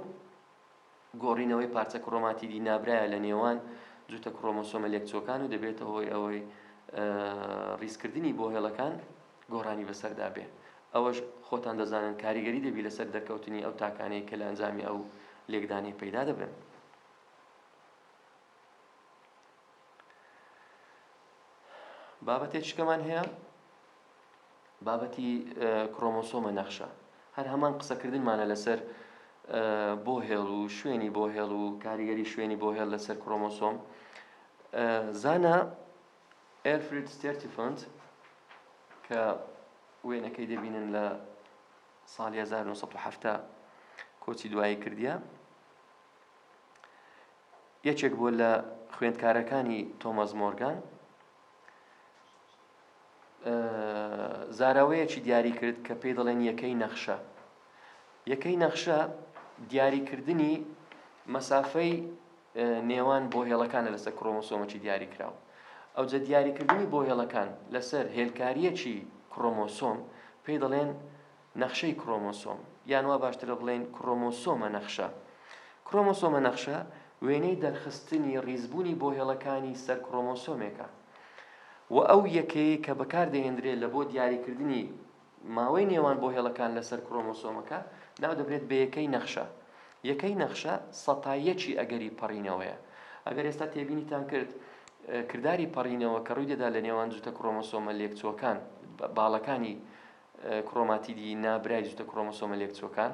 گۆڕینەوەی پارچە کڕۆماتیدی نابرایە لە نێوان جوتە کڕۆمۆسۆمە لێکچووەکان و دەبێتە هۆی ئەوەی ڕیزکردنی بۆ هێڵەکان گۆڕانی بەسەردا بێ ئەوەش خۆتان دەزانن کاریگەری دەبی لەسەر دەرکەوتنی ئەو تاکانەی کە لە ئەنجامی ئەو لێکدانی پەیدا دەبن. بابەتێکشکەمان هەیە بابەتی کڕۆمۆسۆمە نەخشە هەر هەمان قسەکردنمانە لەسەر بۆ هێڵ و شوێنی بۆ هێڵ و کاریگەری شوێنی بۆ هێڵ لەسەر کڕۆمۆسۆم زانە ئێلفرید ستێرتیفۆند کە وێنەکەی دەبینن لە ساڵی 1970 کۆچی دوایی کردیە یەکێک بۆ لە خوێندکارەکانی تۆماس مۆرگان زاراوەیەکی دیاری کرد کە پێی دەڵێن یەکەی نەخشە دیاریکردنی مەسافەی نێوان بۆ هێڵەکانە لەسەر کڕۆمۆسۆمەکی دیاری کراوە ئەوجە دیاریکردنی بۆ هێڵەکان لەسەر هێلکاریەکی کڕۆمۆسۆم پێی دەڵێن نەخشەی کڕۆمۆسۆم یان وا باشترە بڵێن کڕۆمۆسۆمە نەخشە وێنەی دەرخستنی ڕیزبوونی بۆ هێڵەکانی سەر کڕۆمۆسۆمێکە و ئەو یەکەیە کە بەکاردەهێنرێت لە بۆ دیاریکردنی ماوەی نێوان بۆ هێڵەکان لەسەر کڕۆمۆسۆمەکە ناو دەبرێت بە یەکەی نەخشە سەتایەکی ئەگەری پەڕینەوەیە ئەگەر ئێستا تێبینیتان کرد کردداری پەڕینەوە کە ڕووی دەدا لە نێوان جوتە کڕۆمۆسۆمە لێکچووەکان باڵەکانی کڕۆماتیدی نابرای جوتە کڕۆمۆسۆمە لێکچووەکان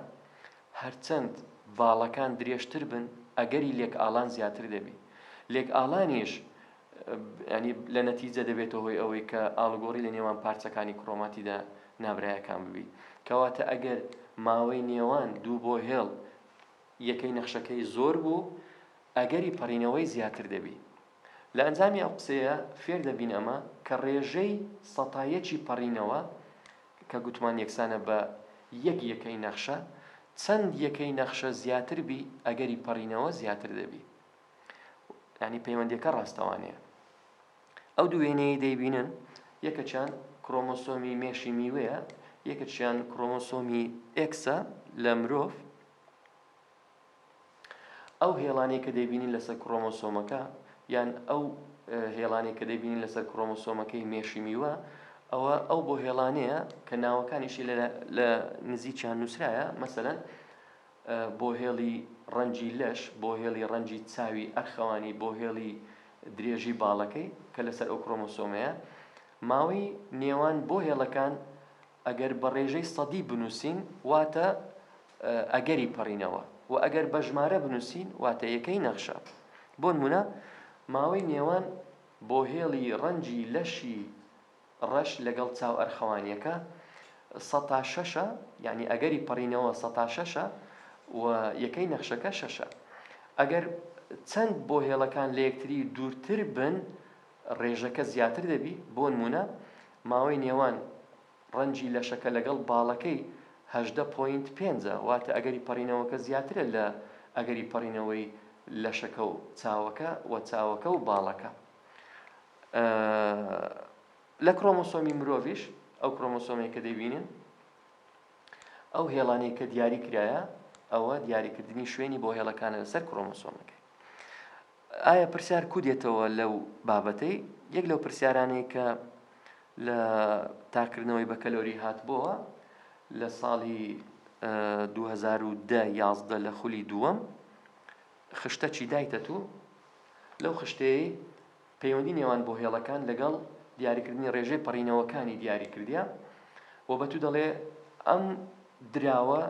هەرچەند باڵەکان درێژتر بن ئەگەری لێکئاڵان زیاتر دەبی لێکئاڵانیش ینی لە نەتیجە دەبێتە هۆی ئەوەی کە ئاڵگۆڕی لە نێوان پارچەکانی کڕۆماتیدا نابرایەکان ببی کەواتە ئەگەر ماوەی نێوان دوو بۆ هێڵ یەکەی نەخشەکەی زۆر بوو ئەگەری پەڕینەوەی زیاتر دەبی لە ئەنجامی ئەو قسەیە فێر دەبین ئەمە کە ڕێژەی سەتایەکی پەڕینەوە کە گوتمان یەکسانە بە یەکەی نەخشە چەند یەکەی نەخشە زیاتر بی ئەگەری پەڕینەوە زیاتر دەبی یعنی پەیوەندیەکە ڕاستەوانەیە ئەو دوو وێنەیە دەیبینن یەکەچیان کرۆمۆسۆمی مێشی میوەیە یەکەچیان کرۆمۆسۆمی ئێکسە لە مرۆڤ ئەو هێڵانەی کە دەیبینین لەسەر کرۆمۆسۆمەکە یان ئەو هێڵانەی کە دەیبینین لەسەر کرۆمۆسۆمەکەی مێشی میوە ئەو بۆ هێڵانەیە کە ناوەکانیشی لە نزیکیان نووسرایە مەسەلەن بۆ هێڵی ڕەنگی لەش بۆ هێڵی ڕەنگی چاوی ئەرخەوانی بۆ هێڵی درێژی باڵەکەی کە لەسەر ئەو کرۆمۆسۆمەیە ماوەی نێوان بۆ هێڵەکان ئەگەر بە ڕێژەی سەدی بنووسین واتە ئەگەری پەڕینەوە و ئەگەر بە ژمارە بنووسین واتە یەکەی نەخشە بۆ نمونە ماوەی نێوان بۆ هێڵی ڕەنگی لەشی ڕەش لەگەڵ چاو ئەرخەوانیەکە 106ە یعنی ئەگەری پەڕینەوە 106ە و یەکەی نەخشەکە 6ە ئەگەر چەند بۆ هێڵەکان لە یەکتری دوورتر بن ڕێژەکە زیاتر دەبی بۆ نمونە ماوەی نێوان ڕەنگی لەشەکە لەگەڵ باڵەکەی 18.5 واتە ئەگەری پەڕینەوەکە زیاترە لە ئەگەری پەڕینەوەی لەشەکە و چاوەکە و باڵەکە لە کرۆمۆسۆمی مرۆڤیش ئەو کرۆمۆسۆمێک کە دەیبینن ئەو هێڵانەی کە دیاری کرایە ئەوە دیاریکردنی شوێنی بۆ هێڵەکانە لەسەر کرۆمۆسۆمەکەی ئایا پرسیار کودێتەوە لەو بابەتەی یەک لەو پرسیارانەی کە لە تاکردنەوەی بە کەلۆری هاتبووە لە ساڵی 2010 لە خولی دووەم خشتە چی دایتە تو لەو خشتەیە پەیوەندی نێوان بۆ هێڵەکان لەگەڵ دیاریکردنی ڕێژەی پەڕینەوەکانی دیاری کردیا و بە تو دەڵێ ئەم دراوە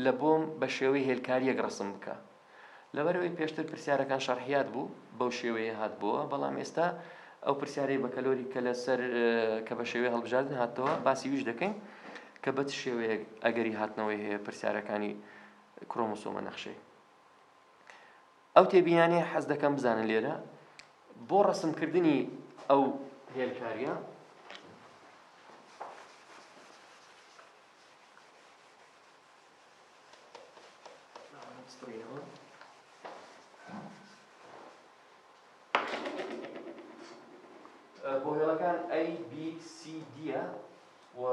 لە بۆم بە شێوەی هێلکاریەک ڕسم بکە لەبەرەوەی پێشتر پرسیارەکان شەرحیات بوو بەو شێوەیە هاتبووە بەڵام ئێستا ئەو پرسیارەی بە کەلۆری کە لەسەر کە بە شێوەی هەڵبژاردن هاتەوە باسی ویش دەکەین کە بە چ شێوەیەک ئەگەری هاتنەوەی هەیە پرسیارەکانی کرۆمۆسۆمە نەخشەی ئەو تێبینانەیە حەز دەکەم بزانن لێرە بۆ ڕسمکردنی ئەو هێلکاریە بۆ هێڵەکان A, B, C, D-ە و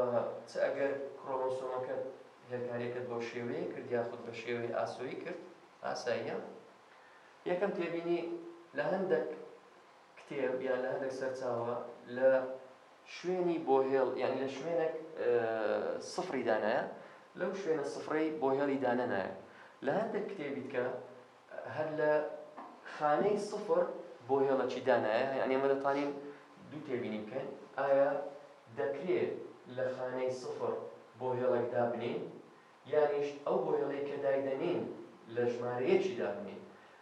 چ ئەگەر کرۆمۆسۆمەکە هێلکاریەکەت بۆ شێوەیە کرد یاخود بە شێوەی ئاسۆیی کرد ئاساییە یەکەم تێبینی لە هەندێک کتێب یان لە هەندێک سەرچاوە لە شوێنی بۆ هێڵ یعنی لە شوێنێک سفری دانایە لەو شوێنە سفرەی بۆ هێڵی دانەنایە لە هەندێک کتێبی کە هەر لە خانەی سفر بۆ هێڵەکی دانایە یعنی ئێمە دەتوانین دوو تێبینی بکەین ئایا دەکرێت لە خانەی سفر بۆ هێڵێک دابنین یانیش ئەو بۆ هێڵەی کە دایدەنین لە ژمارەیەکی دابنین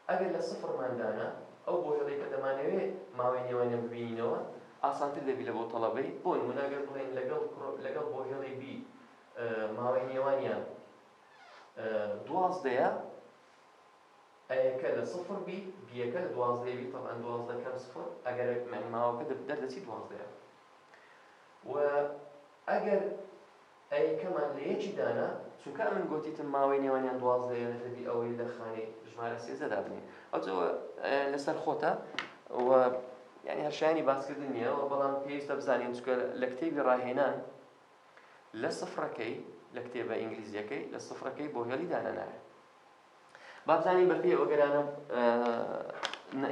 ئەگەر لە سفرماندانە ئەو بۆ هێڵەی کە دەمانەوێت ماوەی نێوانیان ببینینەوە ئاسانتر دەبی لە بۆ تەڵەبەی بۆ نمونە ئەگەر بڵێن لەگەڵ بۆ هێڵی بی ماوەی نێوانیان 12ەیە ئەیەکە لە سفر بی بیەکە لە 12 بی طبعا 12 کەم سفر ئەگەر ماوەکە دەردەچی 12ەیە و ئەگەر ئەیەکەمان لە یەکی دانا چونکە من گوتیتم ماوەی نێوانیان 12ەیە دەبی ئەوەی لە خانەی ژمارە 13 دابنین ئەوجەوە لەسەر خۆتە و یعنی هەرشایانی باسکردن نییە بەڵام پێویستە بزانین چونکە لە کتێبی ڕاهێنان لە سفرەکەی لە کتێبە ئینگلیزیەکەی لە سفرەکەی بۆ هێڵی دانەنایە با بزانین بەپێی ئەوە گەرانە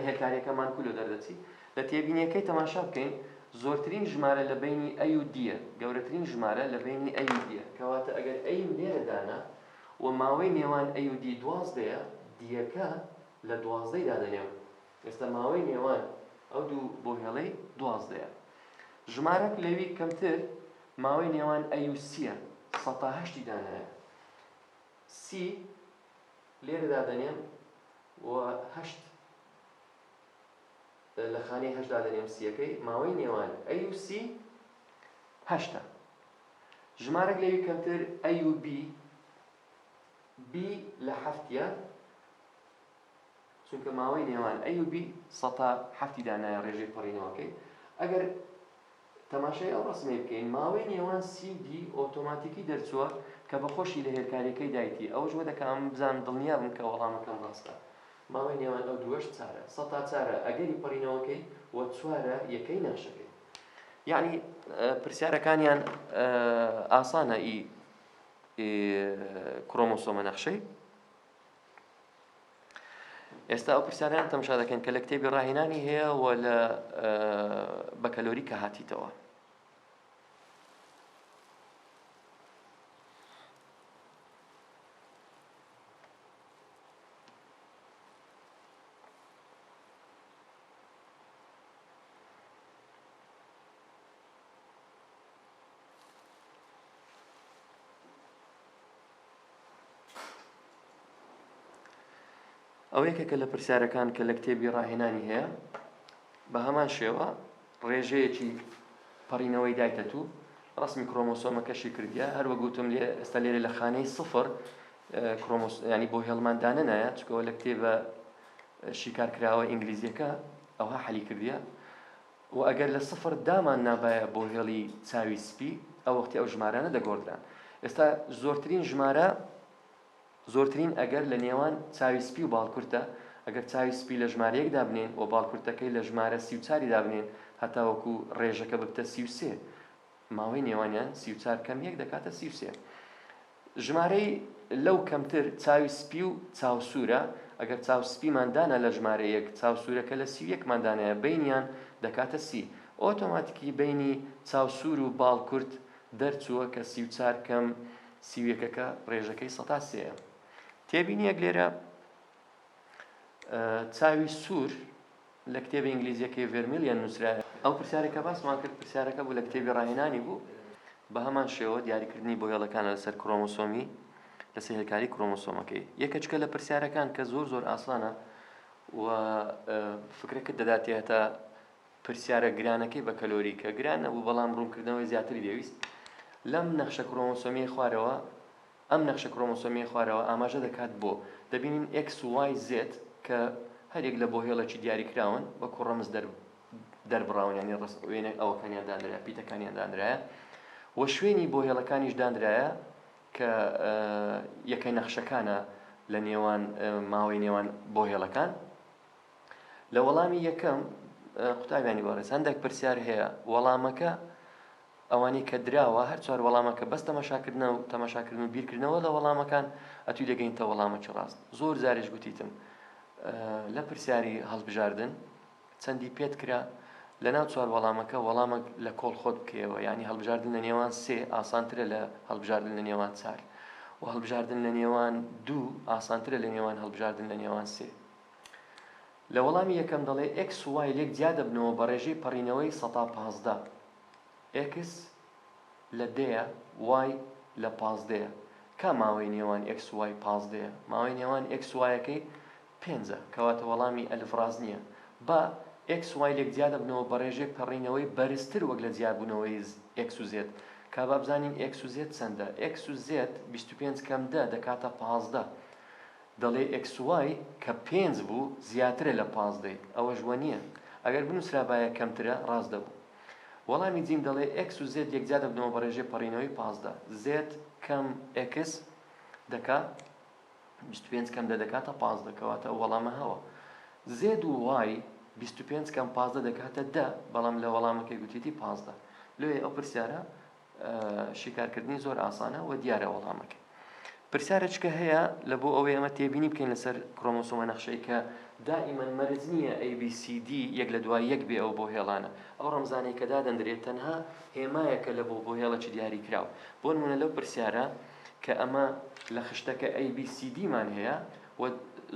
هێلکاریەکەمان کولۆ دەردەچی لە تێبینیەکەی تەماشا بکەین زۆرترین ژمارە لە بینی A و D-ە گەورەترین ژمارە لە بینی A و D-ە کەواتە ئەگەر A لێرە دانا و ماوەی نێوان A و D 12ەیە دیەکە لە 12ی دادەنێم ئێستا ماوەی نێوان ئەو دوو بۆ هێڵەی 12ەیە ژمارەك لەوی کەمتر ماوەی نێوان A و C-ە 108 دانایە C لێرە دادەنێم و 8 لە خانەی 8 دادەنێم سیەکەی ماوەی نێوان A و C 8 ژمارەك لەوی کەمتر A و B لە 7ە چونکە ماوەی نێوان A و B 107 دانایە ڕێژەی پەڕینەوەکەی ئەگەر تەماشای ئەو ڕسمەی بکەین ماوەی نێوان C و D ئۆتۆماتیکی دەرچووە کە بەخۆشی لە هێلکاریەکەی دایتی ئەوەش وە دەکەم بزان دڵنیا بن کە وەڵامەکەم ڕاستە ماوەی نێوان ئەو دووەش چارە. سە تا چارە ئەگەری پەڕینەوەکەی و چوارە یەکەی نەخشەکەی. یعنی پرسیارەکانیان ئاسانە کرۆمۆسۆمە نەخشەی. ئێستا ئەو پرسیارەیان تەماشا دەکەن کە لە کتێبی ڕاهێنانی هەیە و لە بەکەلۆریکە هاتیتەوە. ئەو یەکێکە لە پرسیارەکان کە لە کتێبی ڕاهێنانی هەیە. بە هەمان شێوە ڕێژەیەکی پەڕینەوەی دایتە تو ڕسمی کرۆمۆسۆمەکەشی کردیە. هەروە گوتم لێ ئێستا لێرە لە خانەی سفر ینی بۆ هێڵماندانە نایە، چکەوە لە کتێبە شیکارکراوە ئینگلیزیەکە ئەوها حەلی کردیە. و ئەگەر لە سفر دامان نابایە بۆ هێڵی چاوی سپی، ئەو وەختی ئەو ژمارانە دەگۆڕدران. ئێستا زۆرترین ژمارە زۆرترین ئەگەر لە نێوان چاوی سپی و باڵکورتە، ئەگەر چاوی سپی لە ژمارەیەک دابنێن و باڵکورتەکەی لە ژمارە 34 دابنێن هەتا وەکو ڕێژەکە ببتە 33، ماوەی نێوانیان 34 کەم 1 دەکاتە 33. ژمارەی لەو کەمتر چاوی سپی و چاوسوورە. ئەگەر چاوسپیماندانە لە ژمارە 1 چاوسوورەکە لە 31 مادانەیە بینیان دەکاتە 30. ئۆتۆماتیکی بینی چاوسوور و باڵکورت دەرچووە کە 34 کەم 31ەکە ڕێژەکەی 103ە. تێبینیەک لێرە چاوی سوور لە کتێبی ئینگلیزیەکەی ڤێرمیلیان نووسرایە. ئەو پرسیارێکە باسمان کرد پرسیارەکە بوو لە کتێبی ڕاهێنانی بوو. بە هەمان شێوە دیاریکردنی بۆ هێڵەکانە لەسەر کرۆمۆسۆمی لەسەر هێلکاری کرۆمۆسۆمەکەی. یەکەچکە لە پرسیارەکان کە زۆر ئاسانە و فکرەکەت دەداتێ هەتا پرسیارە گرانەکەی بە کەلۆری کە گران نەبوو بەڵام ڕوونکردنەوەی زیاتری دەویست. لەم نەخشە کرۆمۆسۆمی خوارەوە ئەم نەخشە کرۆمۆسۆمی خوارەوە ئاماژە دەکات بۆ دەبینین x y z کە هەرێک لە بۆ هێڵێکی دیاریکراون وەکو ڕەمز دەربڕاون، ینی وێنە ئەوەکانیان دانرایە، پیتەکانیان دانرایە و شوێنی بۆ هێڵەکانیش دانرایە کە یەکەی نەخشەکانە لە نێوان ماوەی نێوان بۆ هێڵەکان. لە وەڵامی یەکەم قوتابیانی وەڕێز هەندێک پرسیار هەیە، وەڵامەکە ئەوانەی کە دراوە هەر چوار وەڵامەکە بەس تەماشاکردن و بیرکردنەوە لە وەڵامەکان ئەتوی دەگەینتە وەڵامەکی ڕاست. زۆر جارێش گوتیتم لە پرسیاری هەڵبژاردن چەندی پێت کرا لە ناو چوار وەڵامەکە وەڵامێک لە کۆڵ خۆت بکەوە، ینی هەڵبژاردن لە نێوان 3 ئاسانترە لە هەڵبژاردن لە نێوان 4 و هەڵبژاردن لە نێوان 2 ئاسانترە لە نێوان هەڵبژاردن لە نێوان 3. لە وەڵامی یەکەم دەڵێ x و y لێک جیا دەبنەوە بە ڕێژەی پەڕینەوەی 115. x لە دەیە y لە 15. کا ماوەی نێوان x و y 15؟ ماوەی نێوان x و y-ەکەی 5، کەواتە وەڵامی ئەلفراز نییە. بە x و y لێک جیا دەبنەوە بە ڕێژەی پەڕینەوەی بەرزتر وەک لە جیابوونەوەی x و z. کا با بزانین x و z چەندە؟ x و z 25 کەم 10 دەکاتە 15. دەڵێ x و y کە 5 بوو زیاترە لە 15، ئەوە ژوە نییە. ئەگەر بنووسرابایە کەمترە ڕاست دەبوو. وەڵامی جیم دەڵێ x و z یەکجا دەبنەوە بە ڕێژەی پەڕینەوەی 15. z کەم x دەکا 25 کەم 10 دەکاتە 15، کەواتە ئەو وەڵامە هەوە. z و y 25 کەم 15 دەکاتە 10، بەڵام لە وەڵامەکەی گوتیتی 15. لێ ئەو پرسیارە شیکارکردنی زۆر ئاسانە و دیارە وەڵامەکەی. پرسیارێککە هەیە لە بۆ ئەوەی ئەمە تێبینی بکەین لەسەر کرۆمۆسۆمە نەخشەی کە دائیمەن مەرج نییە ABCD یەک لە دوای یەک بێ ئەو بۆ هێڵانە. ئەو ڕەمزانەی کە دادەنرێت تەنها هێمایەکە لە بۆ هێڵەکی دیاری کراوە. بۆ نمونە لەو پرسیارە کە ئەمە لە خشتەکە ABCD مان هەیە و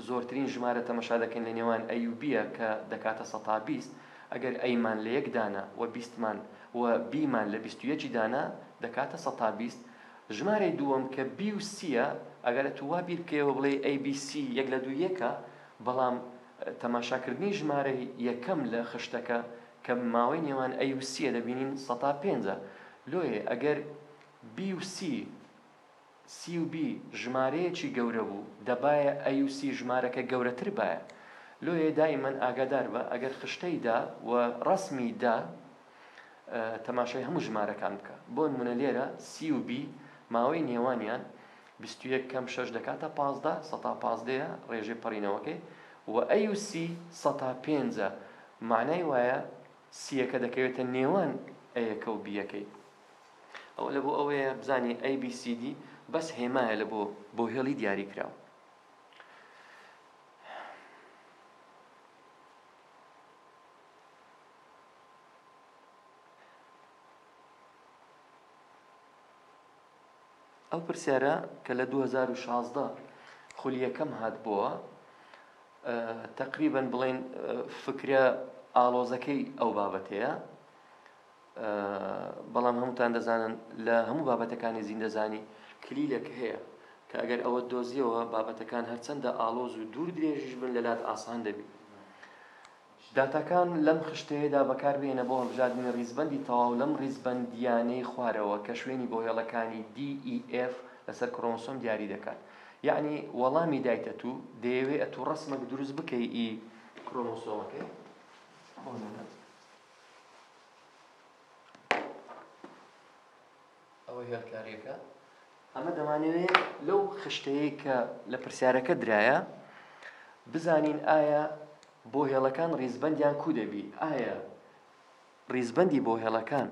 زۆرترین ژمارە تەماشا دەکەین لە نێوان A و B کە دەکاتە 120. ئەگەر ئەیمان لە یەک دانا و 20مان و بیمان لە 21 دانا دەکاتە 120. ژمارەی دووەم کە B و C-ە ئەگەرە تو وا بیر بکەوە بڵێ ABC یەک لە دوو یەکە، بەڵام تەماشاکردنی ژمارەی یەکەم لە خشتەکە کە ماوەی نێوان A و C-ە دەبینین 105. لۆیە ئەگەر B و C و B ژمارەیەکی گەورە بوو دەبایە A و C ژمارەکە گەورەتر بایە. لۆیە دائیمەن ئاگادار بە ئەگەر خشتەیدا و ڕەسمیدا تەماشای هەموو ژمارەکان بکە. بۆ نمونە لێرە C و B ماوەی نێوانیان 21 کەم 6 دەکاتە 15، 115ەیە ڕێژەی پەڕینەوەکەی، و و ئەیوسی سەتا پێنجە معنای وایە سیەکە دەکەوێتە نێوان ئەیەکە و بیەکەی. ئەوە لە بۆ ئەوەیە بزانین ABCD بەس هێمایە لە بۆ هێڵی دیاری کراوە. ئەو پرسیارە کە لە 2016 خولیەکەم هات بووە، تقریبا بڵێن فکرە ئالۆزەکەی ئەو بابەتەیە، بەڵام هەمووتان دەزانن لە هەموو بابەتەکانی زیندەزانی کلیلێک هەیە کە ئەگەر ئەوە دۆزیەوە بابەتەکان هەرچەندە ئالۆز و دوور درێژیش بن لەلات ئاسان دەبێت. داتاکان لەم خشتەیەدا بەکاربێنە بۆ هەڵبژاردنی ڕیزبەندی تەواو لەم ڕیزبەندیانەی خوارەوە کە شوێنی بۆ هێڵەکانی DEF لەسەر کرۆمۆسۆم دیاری دەکات. یعنی وەڵامی دایتە تو دەیەوێت ئەتوو ڕەسمێک دروست بکەی ئی کرۆمۆسۆمەکەی. ئەوە هێڵکاریەکە. ئەمە دەمانەوێت لەو خشتەیە کە لە پرسیارەکە درایە بزانین ئایا بۆ هێڵەکان ڕیزبەندیان کو دەبی، ئایا ڕیزبەندی بۆ هێڵەکان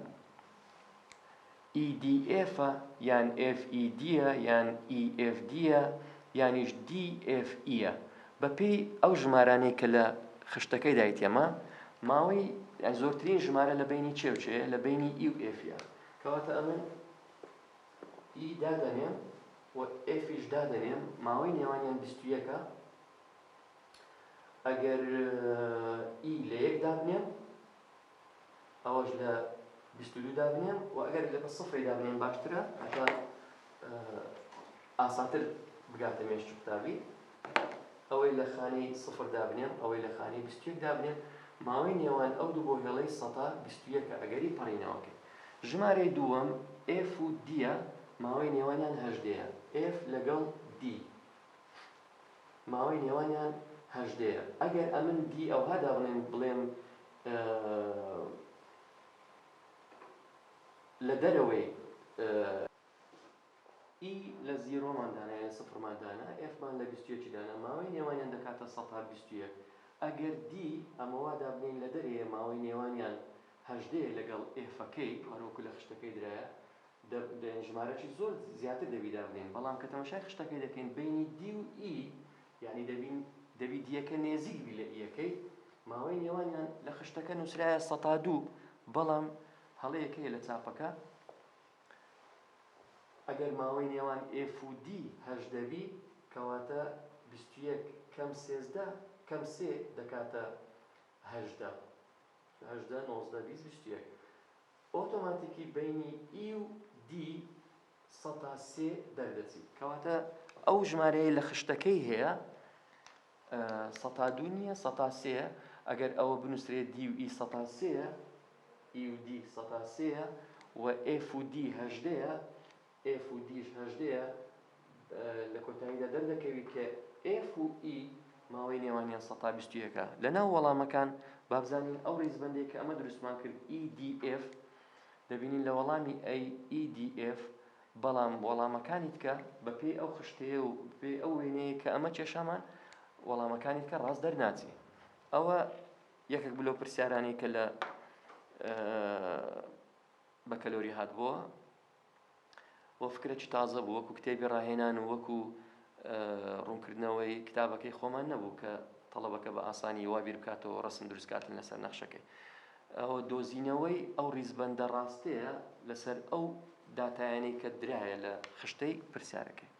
EDF-ە یان FED-ە یان EFD-ە یانیش DFE-ە. بەپێی ئەو ژمارانەی کە لە خشتەکەی دایتێمە ماوەی زۆرترین ژمارە لە بینی چێ و چێ لە بینی E و F-ە. کەواتە ئەمن E دادەنێم و F-ش دادەنێم، ماوەی نێوانیان 21ە. ئەگەر E لە 1 دابنێم ئەوەش لە 22 دابنێم و ئەگەر لە 0 دابنێم باشترە، هەتا ئاسانتر بگاتە مێشت قوتابی. ئەوەی لە خانەی 0 دابنێم ئەوەی لە خانەی 21 دابنێم، ماوەی نێوان ئەو دوو بۆ هێڵەی 121ە ئەگەری پەڕینەوەکەی. ژمارەی دووەم F و D-ە، ماوەی نێوانیان 18ە. F لەگەڵ D ماوەی نێوانیان 18ە. ئەگەر ئەمن D ئەوها دابنێم بڵێم لە دەرەوەی E لە 0ماندانە یان 0ماندانە، F-مان لە 21 دانە، ماوەی نێوانیان دەکاتە 121. ئەگەر D ئەمەوا دابنین لە دەرەیە، ماوەی نێوانیان 18 لەگەڵ F-ەکەی هەروەکو لە خشتەکەی درایە، ژمارەی زۆر زیاتر دەبی دابنین. بەڵام کە تەماشای خشتەکەی دەکەین بینی D و E، یعنی دەبی دیەکە نێزیک بی لە ئیەکەی، ماوەی نێوانیان لە خشتەکە نووسرایە 102. بەڵام هەڵەیەکەیە لە چاپەکە، ئەگەر ماوەی نێوان F و D 18 بی، کەواتە 21 کەم 13 کەم 3 دەکاتە 18. 18 19 20 21. ئۆتۆماتیکی بینی E و D 103 دەردەچی. کەواتە ئەو ژمارەیە لە خشتەکەی هەیە 102 نییە 103. ئەگەر ئەوە بنووسرێت D و E 103ە، E و D 103ە و F و D 18ە، F و D 18ە، لە کۆتاییدا دەردەکەوێت کە F و E ماوەی نێوانیان 121ە. لەناو وەڵامەکان بابزانین ئەو ڕیزبەندێک کە ئەمە دروستمان کرد EDF دەبینین لە وەڵامی EDF، بەڵام وەڵامەکانی تکە بەپێی ئەو خشتەیە و بەپێی ئەو وێنەیە کە ئەمە کێشامان وەڵامەکانی تکە ڕاست دەرناچێ. ئەوە یەکێک بلەو پرسیارانی کە لە بەکەلۆری هاتبووە و فکرێکی تازە بوو، وەکو کتێبی ڕاهێنان و وەکو ڕوونکردنەوەی کتابەکەی خۆمان نەبوو کە تەڵەبەکە بە ئاسانی وا بیر بکاتەوە ڕەسم دروستکاتن لەسەر نەخشەکەی. ئەوە دۆزینەوەی ئەو ڕیزبەندە ڕاستەیە لەسەر ئەو داتایانەی کە درایە لە خشتەی پرسیارەکەی.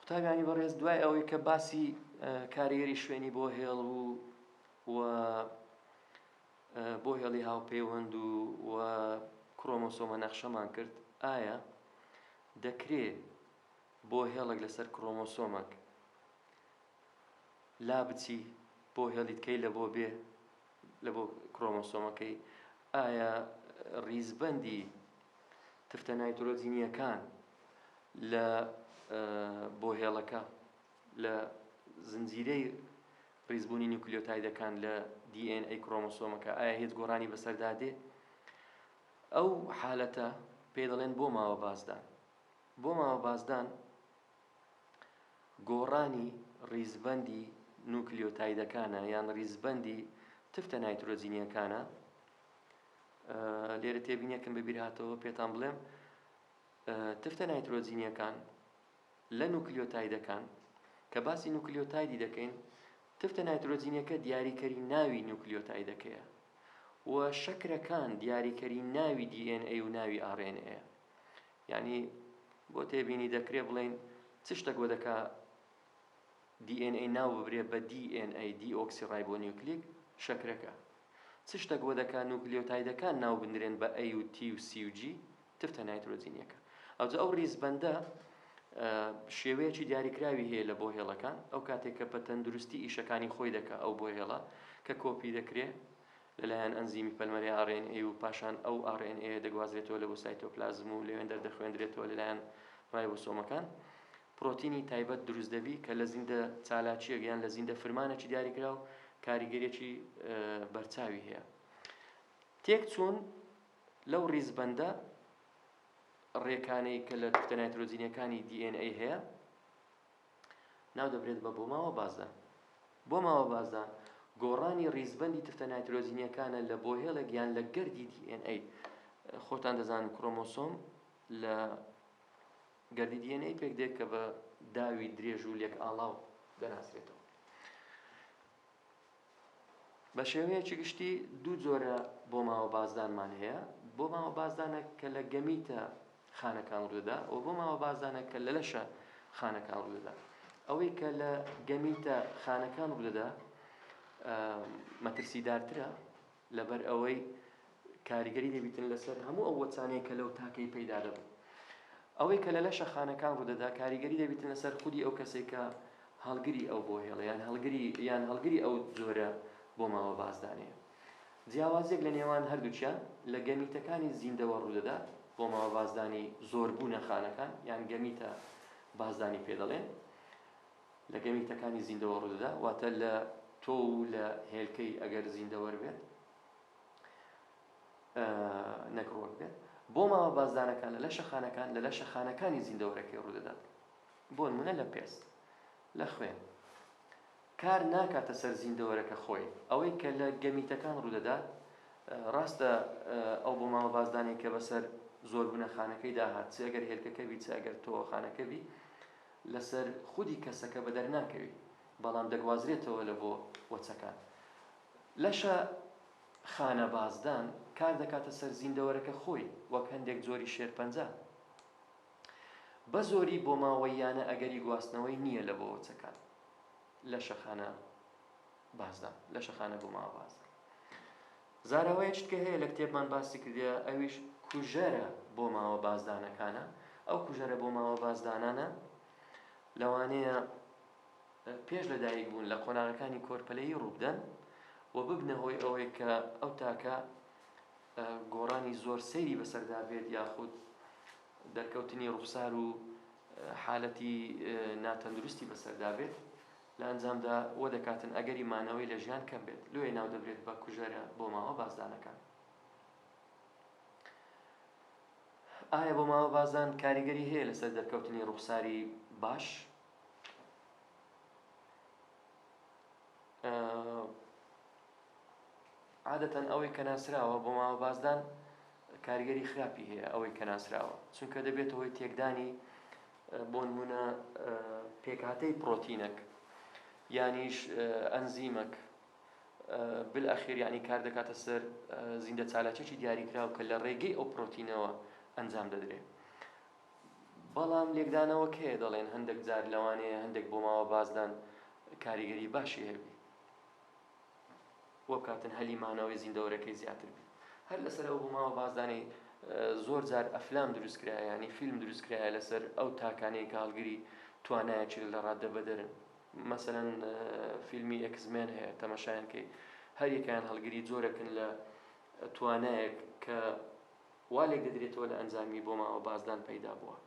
قوتابیانی بەڕێز، دوای ئەوەی کە باسی کاریگەری شوێنی بۆ هێڵ و بۆ هێڵی هاوپەیوەند و کرۆمۆسۆمە نەخشەمان کرد، ئایا دەکرێت بۆ هێڵێک لەسەر کرۆمۆسۆمێک لا بچی بۆ هێڵیتکەی لە بۆ کرۆمۆسۆمەکەی، ئایا ڕیزبەندی تفتە نایترۆجینیەکان لە بۆ هێڵەکە لە زنجیرەی ڕیزبوونی نیوکلیۆتایدەکان لە DNA کرۆمۆسۆمەکە ئایا هیچ گۆڕانی بەسەردادێ؟ ئەو حالەتە پێ دەڵێن بۆ ماوە بازدان. بۆ ماوە بازدان گۆڕانی ڕیزبەندی نیوکلیۆتایدەکانە یان ڕیزبەندی تفتە نایترۆجینیەکانە. لێرە تێبینیەکەم بەبیر هاتەوە پێتان بڵێم تفتە نایترۆجینیەکان لە نیوکلیۆتایدەکان کە باسی نیوکلیۆتایدی دەکەین، تفتە نایترۆجینیەکە دیاریکەری ناوی نیوکلیۆتایدەکەیە و شەکرەکان دیاریکەری ناوی DNA و ناوی RNA. یعنی بۆ تێبینی دەکرێت بڵێن چ شتێک بۆ دەکا DNA ناو ببرێ بە DNA دیۆکسیڕایبۆنیوکلیک شەکرەکە. چ شتێک بۆ دەکا نیوکلیۆتایدەکان ناو بنرێن بە A و T و C و G تفتە نایترۆجینیەکە. ئەو ریزبەندە شێوەیەکی دیاریکراوی هەیە لە بۆ هێڵەکان. ئەو کاتێک کە بە تەندروستی ئیشەکانی خۆی دەکا ئەو بۆ هێڵە کە کۆپی دەکرێت لەلایەن ئەنزیمی پەلمەرەی RNA و پاشان ئەو RNA دەگوازرێتەوە لە بۆ سایتۆپلازم و لەوێن دەردەخوێندرێتەوە لەلایەن ڕایبۆسۆمەکان. پرۆتینی تایبەت دروست دەبی کە لە زیندە چالاکیەک یان لە زیندە فرمانێکی دیاریکرا و کاریگەریەکی بەرچاوی هەیە. تێک چوون لەو ڕیزبەندە ڕێکانەی کە لە تفتە نایترۆجینیەکانی DNA هەیە ناو دەبرێت بە بۆ ماوە بازدان. بۆ ماوە بازدان گۆڕانی ڕیزبەندی تفتە نایترۆجینیەکانە لە بۆ هێڵێک یان لە گەردی DNA. خۆتان دەزانن کرۆمۆسۆم لە گەردی DNA پێک دێت کە بە داوی درێژ و لێک ئاڵاو دەناسرێتەوە. بە شێوەیەکی گشتی دوو جۆرە بۆ ماوە بازدانمان هەیە. بۆ ماوە بازدانە کە لە گەمیتە خانەکان ڕوودەدا و بۆ ماوە بازدانە کە لە لەشە خانەکان ڕوودەدا. ئەوەی کە لە گەمیتە خانەکان ڕوودەدا مەترسیدارترە لەبەر ئەوەی کاریگەری دەبیتن لەسەر هەموو ئەو وەچانەیە کە لەو تاکەی پەیدا دەبن. ئەوەی کە لە لەشە خانەکان ڕوودەدا کاریگەری دەبیتن لەسەر خودی ئەو کەسێک کە هەڵگری ئەو بۆ هێڵە یان هەڵگری ئەو جۆرە بۆ ماوە بازدانەیە. جیاوازێک لە نێوان هەردووچیان لە گەمیتەکانی زیندەوە ڕوودەدا بۆ ماوە بازدانی زۆربوونە خانەکان یان گەمیتە بازدانی پێ دەڵێن. لە گەمیتەکانی زیندەوە ڕوودەدا واتە لە تۆ و لە هێلکەی ئەگەر زیندەوەر بێت نەکڕۆک بێت. بۆ ماوە بازدانەکان لە لەشەخانەکان لە لەشەخانەکانی زیندەوەرەکەی ڕوودەدات. بۆ نمونە لە پێست لە خوێن کار ناکاتە سەر زیندەوەرەکە خۆی. ئەوەی کە لە گەمیتەکان ڕوودەدات ڕاستە ئەو بۆ ماوە بازدانێک کە بەسەر زۆربوونە خانەکەی داهات چ ئەگەر هێلکەکە بی چ ئەگەر تۆ خانەکە بی لەسەر خودی کەسەکە بە دەرناکەوی بەڵام دەگوازرێتەوە لە بۆ وەچەکان. لەشە خانە بازدان کار دەکاتە سەر زیندەوەرەکە خۆی وەک هەندێک جۆری شێرپەنجە. بە زۆری بۆ ماوەیانە ئەگەری گواستنەوەی نییە لە بۆ وەچەکان لە شەخانە بازدان لە شەخانە بۆ ماوە بازدان. زاراوەیەک کە هەیە لە کتێبمان باسی کردێ ئەویش کوژەرە بۆ ماوە بازدانەکانە. ئەو کوژەرە بۆ ماوە بازدانانە لەوانەیە پێش لەدایک بوون لە قۆناغەکانی کۆرپەلەیی ڕووبدەن و ببنە هۆی ئەوەی کە ئەو تاکە گۆڕانی زۆر سەیری بەسەردا بێت یاخود دەرکەوتنی ڕوخسار و حالەتی ناتەندروستی بەسەردا بێت لە ئەنجامدا وە دەکاتن ئەگەری مانەوەی لە ژیان کەم بێت. لێ ناو دەبرێت بە کوژەرە بۆ ماوە بازدانەکان. ئایا بۆ ماوە بازدان کاریگەری هەیە لەسەر دەرکەوتنی ڕوخساری باش؟ عادەتەن ئەوەی کە ناسراوە بۆ ماوە بازدان کاریگەری خراپی هەیە. ئەوەی کە ناسراوە چونکە دەبێت هۆی تێکدانی بۆ نمونە پێکهاتەی پرۆتینەک یانیش ئەنزیمەک بالئەخیر یعنی کار دەکاتە سەر زیندە چالاکیێکی دیاریکراوە کە لە ڕێگەی ئەو پرۆتینەوە ئەنجام دەدرێت. بەڵام لێکدانەوە کێ دەڵێن هەندێک جار لەوانەیە هەندێک بۆ ماوە بازدان کاریگەری باشی هەبی وە کاتن هەلی مانەوەی زیندەوەرەکەی زیاتر بێت. هەر لەسەر ئەو بۆ ماوە بازدانەی زۆر جار ئەفلام دروستکرایە ینی فیلم دروستکرایە لەسەر ئەو تاکانەی کە هەڵگری توانایەکی لە ڕاددە بەدەرن. مەسەلەن فیلمی ئەکسمێن هەیە تەماشایانکەی هەر یەکیان هەڵگری جۆرەکن لە توانایەک کە وا لێک دەدرێتەوە لە ئەنجامی بۆ ماوە بازدان پەیدا بووە.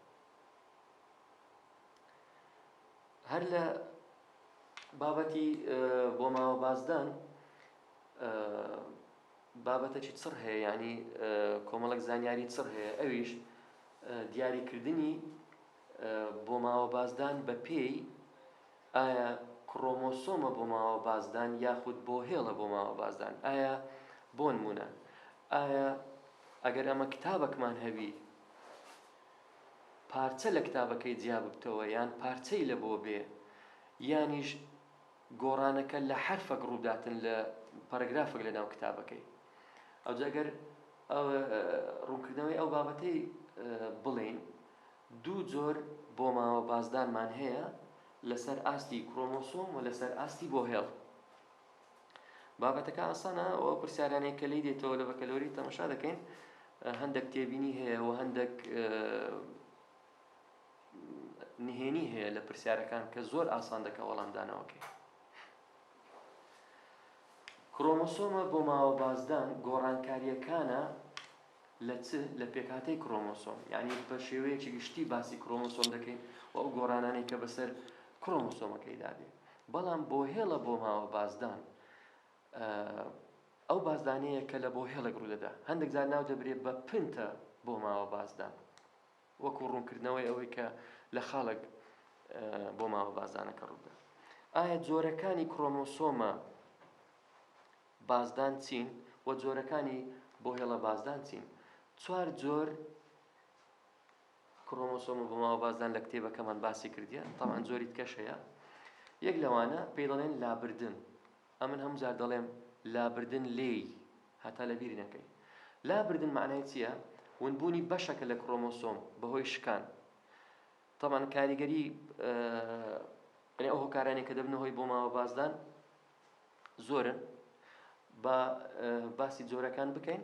هەر لە بابەتی بۆ ماوە بازدان بابەتەکی چڕ هەیە، ینی کۆمەڵک زانیاری چڕ هەیە، ئەویش دیاریکردنی بۆ ماوە بازدان بە پێی ئایا کڕۆمۆسۆمە بۆ ماوە بازدان یاخود بۆ هێڵە بۆ ماوە بازدان. ئایا بۆ نمونە ئایا ئەگەر ئەمە کتابێکمان هەبی پارچە لە کتابەکەی جیا ببتەوە یان پارچەی لە بۆ بێ یانیش گۆڕانەکە لە حرفەک ڕووداتن لە پەرەگرافێک لە ناو کتابەکەی، ئەوجا ئەگەر ڕوونکردنەوەی ئەو بابەتەی بڵێین دوو جۆر بۆ ماوە بازدانمان هەیە لەسەر ئاستی کڕۆمۆسۆم و لەسەر ئاستی بۆ هێڵ. بابەتەکە ئاسانە، ئەوە پرسیارانەی کە لی دێتەوە لە بەکەلۆری تەماشا دەکەین، هەندێک تێبینی هەیە و هەندێک نهێنی هەیە لە پرسیارەکان کە زۆر ئاسان دەکە وەڵامدانەوەکەی. کڕۆمۆسۆمە بۆ ماوە بازدان گۆڕانکاریەکانە لە پێکهاتەی کڕۆمۆسۆم، یعنی بە شێوەیەکی گشتی باسی کڕۆمۆسۆم دەکەین و ئەو گۆڕانانەی کە بەسەر کڕۆمۆسۆمەکەیدا بێ. بەڵام بۆ هێڵە بۆ ماوە بازدان ئەو بازدانەیە کە لە بۆ هێڵێک ڕوودەدا، هەندێک جار ناو دەبرێت بە پنتە بۆ ماوە بازدان، وەکو ڕوونکردنەوەی ئەوەی کە لە خاڵک بۆ ماوە بازدانەکە ڕوودا. ئایا جۆرەکانی کڕۆمۆسۆمە بازدان چین و جۆرەکانی بۆ هێڵە بازدان چین؟ چوار جۆر کڕۆمۆسۆمە بۆ ماوە بازدان لە کتێبەکەمان باسی کردیە، تەمان جۆری تکەش هەیە. یەک لەوانە پێی دەڵێن لابردن. ئەمن هەموو جار دەڵێم لابردن لێی، هەتا لە بیر نەکەی. لابردن معنای چییە؟ ونبوونی بەشەکە لە کڕۆمۆسۆم بەهۆی شکان. تەمان کاریگەری ئەو هۆکارانێک کە دەبنە هۆی بۆ ماوە بازدان زۆرن، بە باسی جۆرەکان بکەین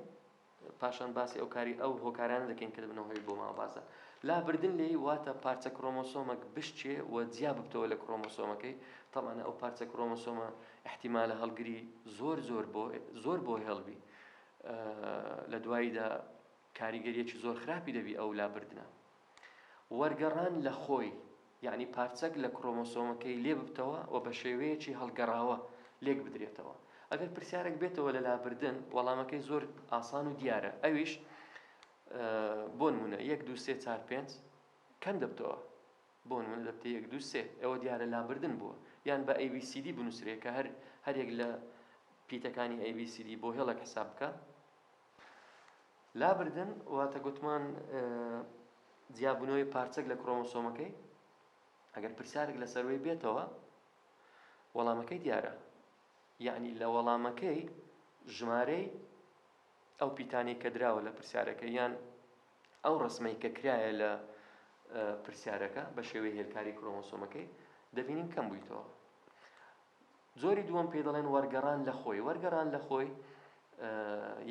پاشان باسی ئەو هۆکارانە دەکەین کە دەبنە هۆی بۆ ماوە بازدان. لابردن لێی واتە پارچە کڕۆمۆسۆمێک بشتێ و جیا ببتەوە لە کڕۆمۆسۆمەکەی. تەمانە ئەو پارچە کڕۆمۆسۆمە احتیمالە هەڵگری زۆر بۆ هێڵبی، لە دواییدا کاریگەریەکی زۆر خراپی دەبی ئەو لابردنە. وەرگەڕان لە خۆی، یعنی پارچەک لە کڕۆمۆسۆمەکەی لێ ببتەوە و بە شێوەیەکی هەڵگەڕاوە لێک بدرێتەوە. ئەگەر پرسیارێک بێتەوە لە لابردن وەڵامەکەی زۆر ئاسان و دیارە، ئەویش بۆ نمونە 1 2 3 4 5 کەم دەبتەوە، بۆ نمونە دەبتە 1 2 3 ئەوە دیارە لابردن بووە، یان بە ABCD بنووسرێت کە هەرێک لە پیتەکانی ABCD بۆ هێڵێک حساب بکە. لابردن واتە گوتمان جیاببوونەوەی پارچەک لە کڕۆمۆسۆمەکەی. ئەگەر پرسیارێک لەسەروەی بێتەوە وەڵامەکەی دیارە، یعنی لە وەڵامەکەی ژمارەی ئەو پیتانەی کە دراوە لە پرسیارەکە یان ئەو ڕسمەی کە کرایە لە پرسیارەکە بە شێوەی هێلکاری کڕۆمۆسۆمەکەی دەبینین کەم بوویتەوە. جۆری دووەم پێی دەڵێن وەرگەڕان لە خۆی. وەرگەڕان لە خۆی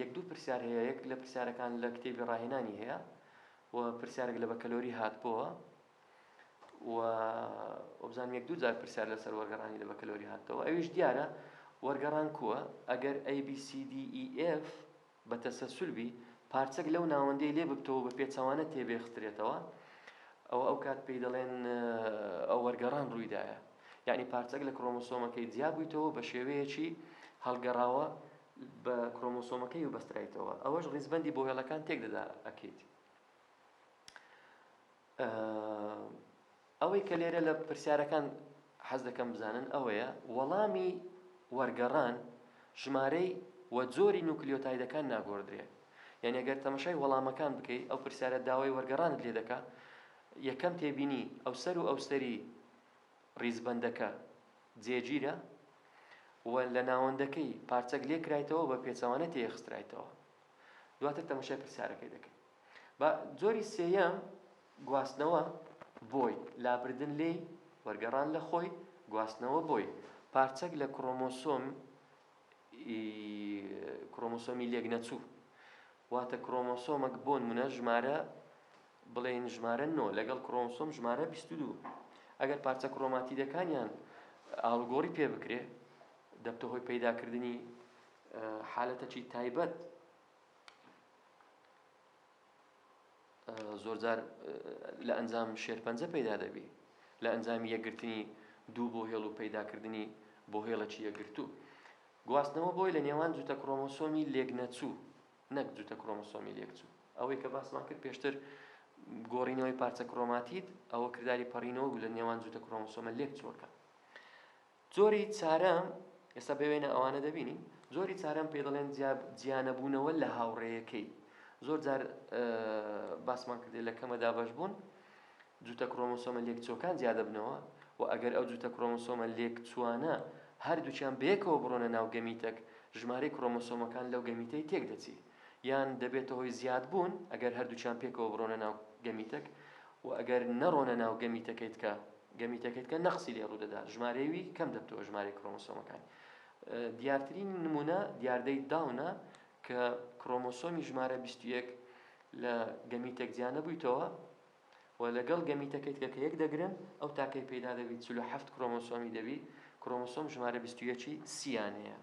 یەک دوو پرسیار هەیە، یەک لە پرسیارەکان لە کتێبی ڕاهێنانی هەیە و پرسیارێک لە بەکەلۆری هاتبووە و بزانم یەک دوو جار پرسیار لەسەر وەرگەڕانی لە بەکەلۆری هاتەوە. ئەویش دیارە وەرگەڕان کووە ئەگەر ABCDEF بە تەسەلسولبی پارچەک لەو ناوەندەی لێ ببتەوە بە پێچەوانە تێبێخترێتەوە، ئەو کات پێی دەڵێن ئەو وەرگەڕان ڕوویدایە، یعنی پارچەک لە کڕۆمۆسۆمەکەی جیا بوویتەوە بە شێوەیەکی هەڵگەڕاوە بە کڕۆمۆسۆمەکەی و بەسترایتەوە. ئەوەش ڕیزبەندی بۆ هێڵەکان تێک دەدا ئەکەیت. ئەوەی کە لێرە لە پرسیارەکان حەز دەکەم بزانن ئەوەیە وەڵامی وەرگەڕان ژمارەی و جۆری نوکلیۆتایدەکان ناگۆڕدرێت. یعنی ئەگەر تەماشای وەڵامەکان بکەیت ئەو پرسیارە داوای وەرگەڕانت لێ دەکا، یەکەم تێبینی ئەوسەر و ئەوسەری ڕیزبەندەکە جێگیرە و لە ناوەندەکەی پارچەک لێ کرایتەوە بە پێچەوانە تێخسترایتەوە، دواتر تەماشای پرسیارەکەی دەکەیت. بە جۆری سێیەم گواستنەوە بۆی، لابردن لێی، وەرگەڕان لە خۆی، گواستنەوە بۆی. پارچەک لە کڕۆمۆسۆمی لێک نەچوو، واتە کڕۆمۆسۆمێک بۆ نمونە ژمارە بڵێن ژمارە 9 لەگەڵ کڕۆمۆسۆم ژمارە 22. ئەگەر پارچە کڕۆماتیدەکانیان ئاڵگۆڕی پێ بکرێ دەبتە هۆی پەیداکردنی حالەتەکی تایبەت. زۆرجار لە ئەنجام شێرپەنجە پەیدا دەبی، لە ئەنجامی یەکگرتنی دوو بۆ هێڵ و پەیداکردنی بۆ هێڵەکی یەکگرتوو. گواستنەوە بۆی لە نێوان جوتە کڕۆمۆسۆمی لێک نەچوو، نەک جوتە کڕۆمۆسۆمی لێکچوو. ئەوەی کە باسمان کرد پێشتر گۆڕینەوەی پارچە کڕۆماتید ئەوە کردداری پەڕینەوە بوو لە نێوان جوتە کڕۆمۆسۆمە لێکچووەکە. جۆری چارەم ئێستا بەوێنە ئەوانە دەبینین. جۆری چارەم پێ دەڵێن جیانەبوونەوە لە هاوڕێیەکەی. زۆر جار باسمان کردێ لە کەمەدا بەش بوون جوتە کڕۆمۆسۆمە لێکچووەکان زیادە بنەوە و ئەگەر ئەو جوتە کڕۆمۆسۆمە لێکچووانە هەردووچیان بەیەکەوە بڕۆنە ناو گەمیتێک، ژمارەی کڕۆمۆسۆمەکان لەو گەمیتەی تێک دەچی، یان دەبێتە هۆی زیاد بوون ئەگەر هەردووچیان پێکەوە بڕۆنە ناو گەمیتێک، و ئەگەر نەڕۆنە ناو گەمیتەکەیت کە نەقسی لێ ڕوودەدا، ژمارەیەوی کەم دەبتەوە ژمارەی کڕۆمۆسۆمەکان. دیارترین نمونە دیاردەی داونە کە کڕۆمۆسۆمی ژمارە 21 لە گەمیتێک جیانە بوویتەوە و لەگەڵ گەمیتەکەیت کە یەک دەگرن ئەو تاکەی پەیدا دەبیت 47 کڕۆمۆسۆمی دەبی. کڕۆمۆسۆم ژمارە 21 سیانەیە.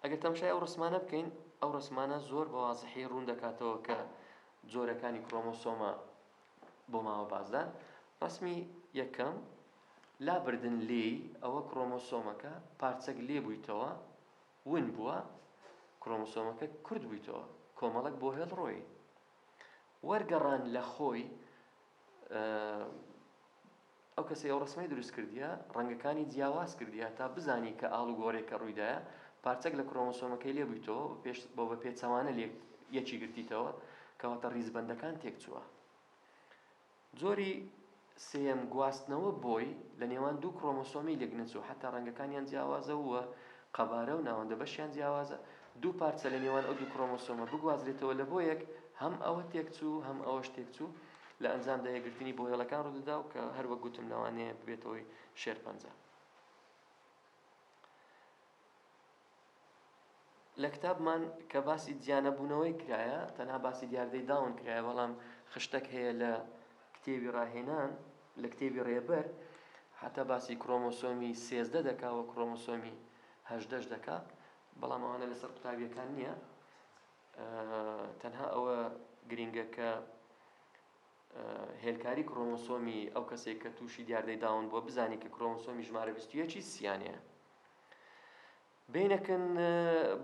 ئەگەر تەماشای ئەو ڕسمانە بکەین، ئەو ڕسمانە زۆر بە وازحی ڕوون دەکاتەوە کە جۆرەکانی کڕۆمۆسۆمە بۆ ماوە بازدان. ڕسمی یەکەم لابردن لێی ئەوە کڕۆمۆسۆمەکە پارچەک لێ بوویتەوە، ون بووە، کڕۆمۆسۆمەکە کورد بوویتەوە، کۆمەڵک بۆ هێڵ ڕۆی وەرگەڕان لە خۆی. ئەو کەسی ئەو ڕسمەی دروست کردیە ڕەنگەکانی جیاواز کردیە تا بزانی کە ئاڵ و گۆڕێکە ڕوویدایە، پارچەک لە کڕۆمۆسۆمەکەی لێ بوویتەوە بۆ بە پێچەوانە یەکی گرتیتەوە کەواتە ڕیزبەندەکان تێکچووە. جۆری سێم گواستنەوە بۆی لە نێوان دوو کڕۆمۆسۆمی لێک نەچوو، حتا ڕەنگەکانیان جیاوازە وە قەبارە و ناوەندە بەشیان جیاوازە، دوو پارچە لە نێوان ئەو دوو کڕۆمۆسۆمە بگوازرێتەوە لە بۆ یەک، هەم ئەوە تێکچوو هەم ئەوەش تێکچوو، لە ئەنجامدا یەکگرتنی بۆ هێڵەکان ڕوودەدا و کە هەروەک گوتم لەوانەیە ببێتەوەی شێرپەنجە. لە کتابمان کە باسی جیانەبوونەوەی کرایە تەنها باسی دیاردەی داون کرایە، بەڵام خشتێک هەیە لە کتێبی ڕاهێنان، لە کتێبی ڕێبەر حتا باسی کڕۆمۆسۆمی 13 دەکا و کڕۆمۆسۆمی 18 دەکا، بەڵام ئەوانە لەسەر قوتابیەکان نییە. تەنها ئەوە گرینگە کە هێلکاری کڕۆمۆسۆمی ئەو کەسێک کە تووشی دیاردەی داون بووە بزانی کە کڕۆمۆسۆمی ژمارە 21 سیانەیە. بینەکەن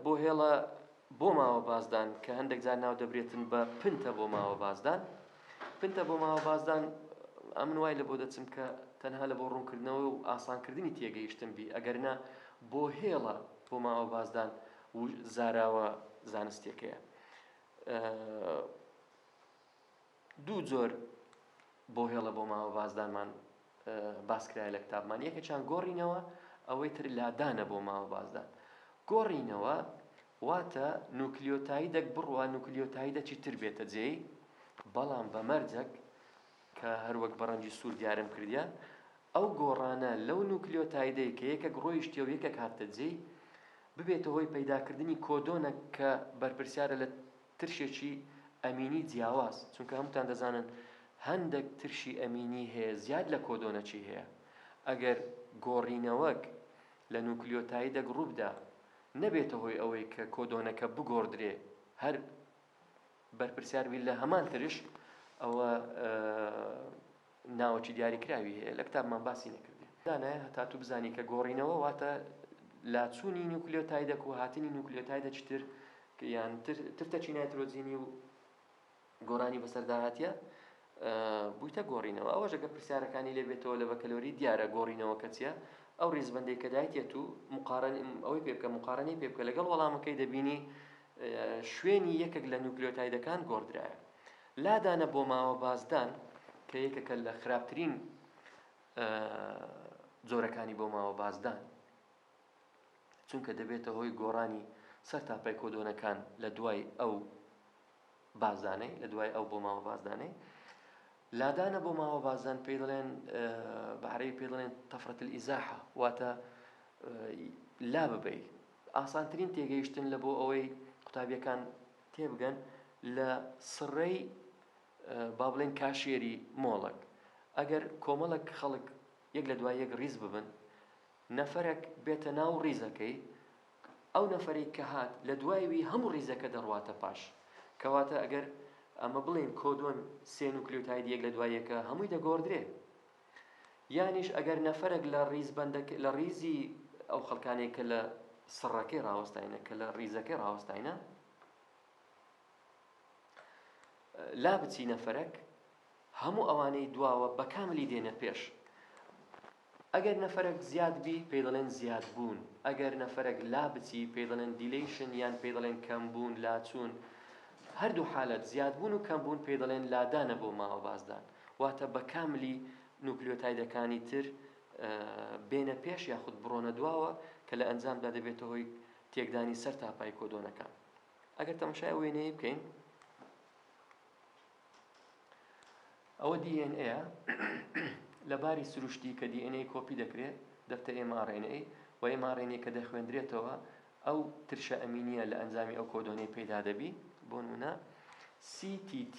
بۆ هێڵە بۆ ماوە بازدان کە هەندێک جار ناو دەبرێتن بە پنتە بۆ ماوە بازدان. پنتە بۆ ماوە بازدان ئەمن وای لە بۆ دەچم کە تەنها لە بۆ ڕوونکردنەوە و ئاسانکردنی تێگەیشتن بی، ئەگەرنا بۆ هێڵە بۆ ماوە بازدان و زاراوە زانستیەکەیە. دوو جۆر بۆ هێڵە بۆ ماوە بازدانمان باسکرایە لە کتابمان. یەکێکیان گۆڕینەوە، ئەوەی تر لادانە بۆ ماوە بازدان. گۆڕینەوە واتە نوکلیۆتایدێک بڕوە نوکلیۆتایدێکی تر بێتە جێی، بەڵام بە مەرجێک کە هەروەک بە ڕەنگی سوور دیارم کردیە، ئەو گۆڕانە لەو نوکلیۆتایدەی کە یەکێک ڕۆیشتیە و یەکێک هاتە جێی ببێتە هۆی پەیداکردنی کۆدۆنە کە بەرپرسیارە لە ترشێکی ئەمینی جیاواز، چونکە هەمووتان دەزانن هەندێک ترشی ئەمینی هەیە زیاد لە کۆدۆنەچی هەیە. ئەگەر گۆڕینەوەک لە نوکلیۆتایدێک ڕووبدا نەبێتە هۆی ئەوەی کە کۆدۆنەکە بگۆڕدرێ هەر بەرپرسیاربی لە هەمان ترش، ئەوە ناوەکی دیاریکراوی هەیە، لە کتابمان باسی نەکردێ. دانایە هەتاتوو بزانی کە گۆڕینەوە واتە لاچوونی نوکلیۆتایدێک و هاتنی نوکلیۆتایدێکی تر یان ترتەچی نایترۆجینی و گۆڕانی بەسەرداهاتیە بوویتە گۆڕینەوە. ئەوەش ئەگە پرسیارەکانی لێ بێتەوە لە بەکەلۆری دیارە گۆڕینەوە کە چییە، ئەو ڕیزبەندەی کە دایتێت و ئەوەی پێ بکە مقارنەی پێ بکە لەگەڵ وەڵامەکەی دەبینی شوێنی یەکێک لە نوکلیۆتایدەکان گۆڕدرایە. لادانە بۆ ماوە بازدان کە یەکێکە لە خراپترین جۆرەکانی بۆ ماوە بازدان، چونکە دەبێتە هۆی گۆڕانی سەرتاپای کۆدۆنەکان لە دوای ئەو بازدانەی، لە دوای ئەو بۆ ماوە بازدانەی. لادانە بۆ ماوە بازدان پێی دەڵێن بە عەرەبی پێی دەڵێن تەفرەت الئیزاحە، واتە لا ببەی. ئاسانترین تێگەیشتن لە بۆ ئەوەی قوتابیەکان تێبگەن لە سڕەی با بڵێن کاشێری مۆڵک. ئەگەر کۆمەڵک خەڵک یەک لە دوای یەک ڕیز ببن، نەفەرێک بێتە ناو ڕیزەکەی، ئەو نەفەری کە هات لە دوایوی هەموو ڕیزەکە دەڕواتە پاش، کەواتە ئەگەر ئەمە بڵێن کۆدۆن سێ نوکلیۆتاید یەک لە دوای یەکە هەمووی دەگۆڕدرێ. یانیش ئەگەر نەفەرێک لە ڕیزی ئەو خەڵکانێک کە لە سڕەکەی ڕاوەستاینە کە لە ڕیزەکەی ڕاوەستاینە لا بچی نەفەرێک هەموو ئەوانەی دواوە بە کاملی دێنە پێش. ئەگەر نەفەرێک زیاد بی پێی دەڵێن زیاد بوون، ئەگەر نەفەرێک لا بچی پێی دەڵێن دیلیشن یان پێی دەڵێن کەمبوون لاچوون. هەردوو حالەت زیادبوون و کەمبوون پێی دەڵێن لادانە بۆ ماوە بازدان، واتە بە کاملی نوکلیۆتایدەکانی تر بێنە پێش یاخود بڕۆنە دواوە کە لە ئەنجامدا دەبێتە هۆی تێکدانی سەر تاپای کۆدۆنەکان. ئەگەر تەماشای وێنەیە بکەین، ئەوە DNA لە باری سروشتی کە DNA کۆپی دەکرێت دەفتە mRNA و mRNA کە دەخوێندرێتەوە ئەو ترشە ئەمینیە لە ئەنجامی ئەو کۆدۆنەی پەیدا دەبی. بۆ نمونە CTT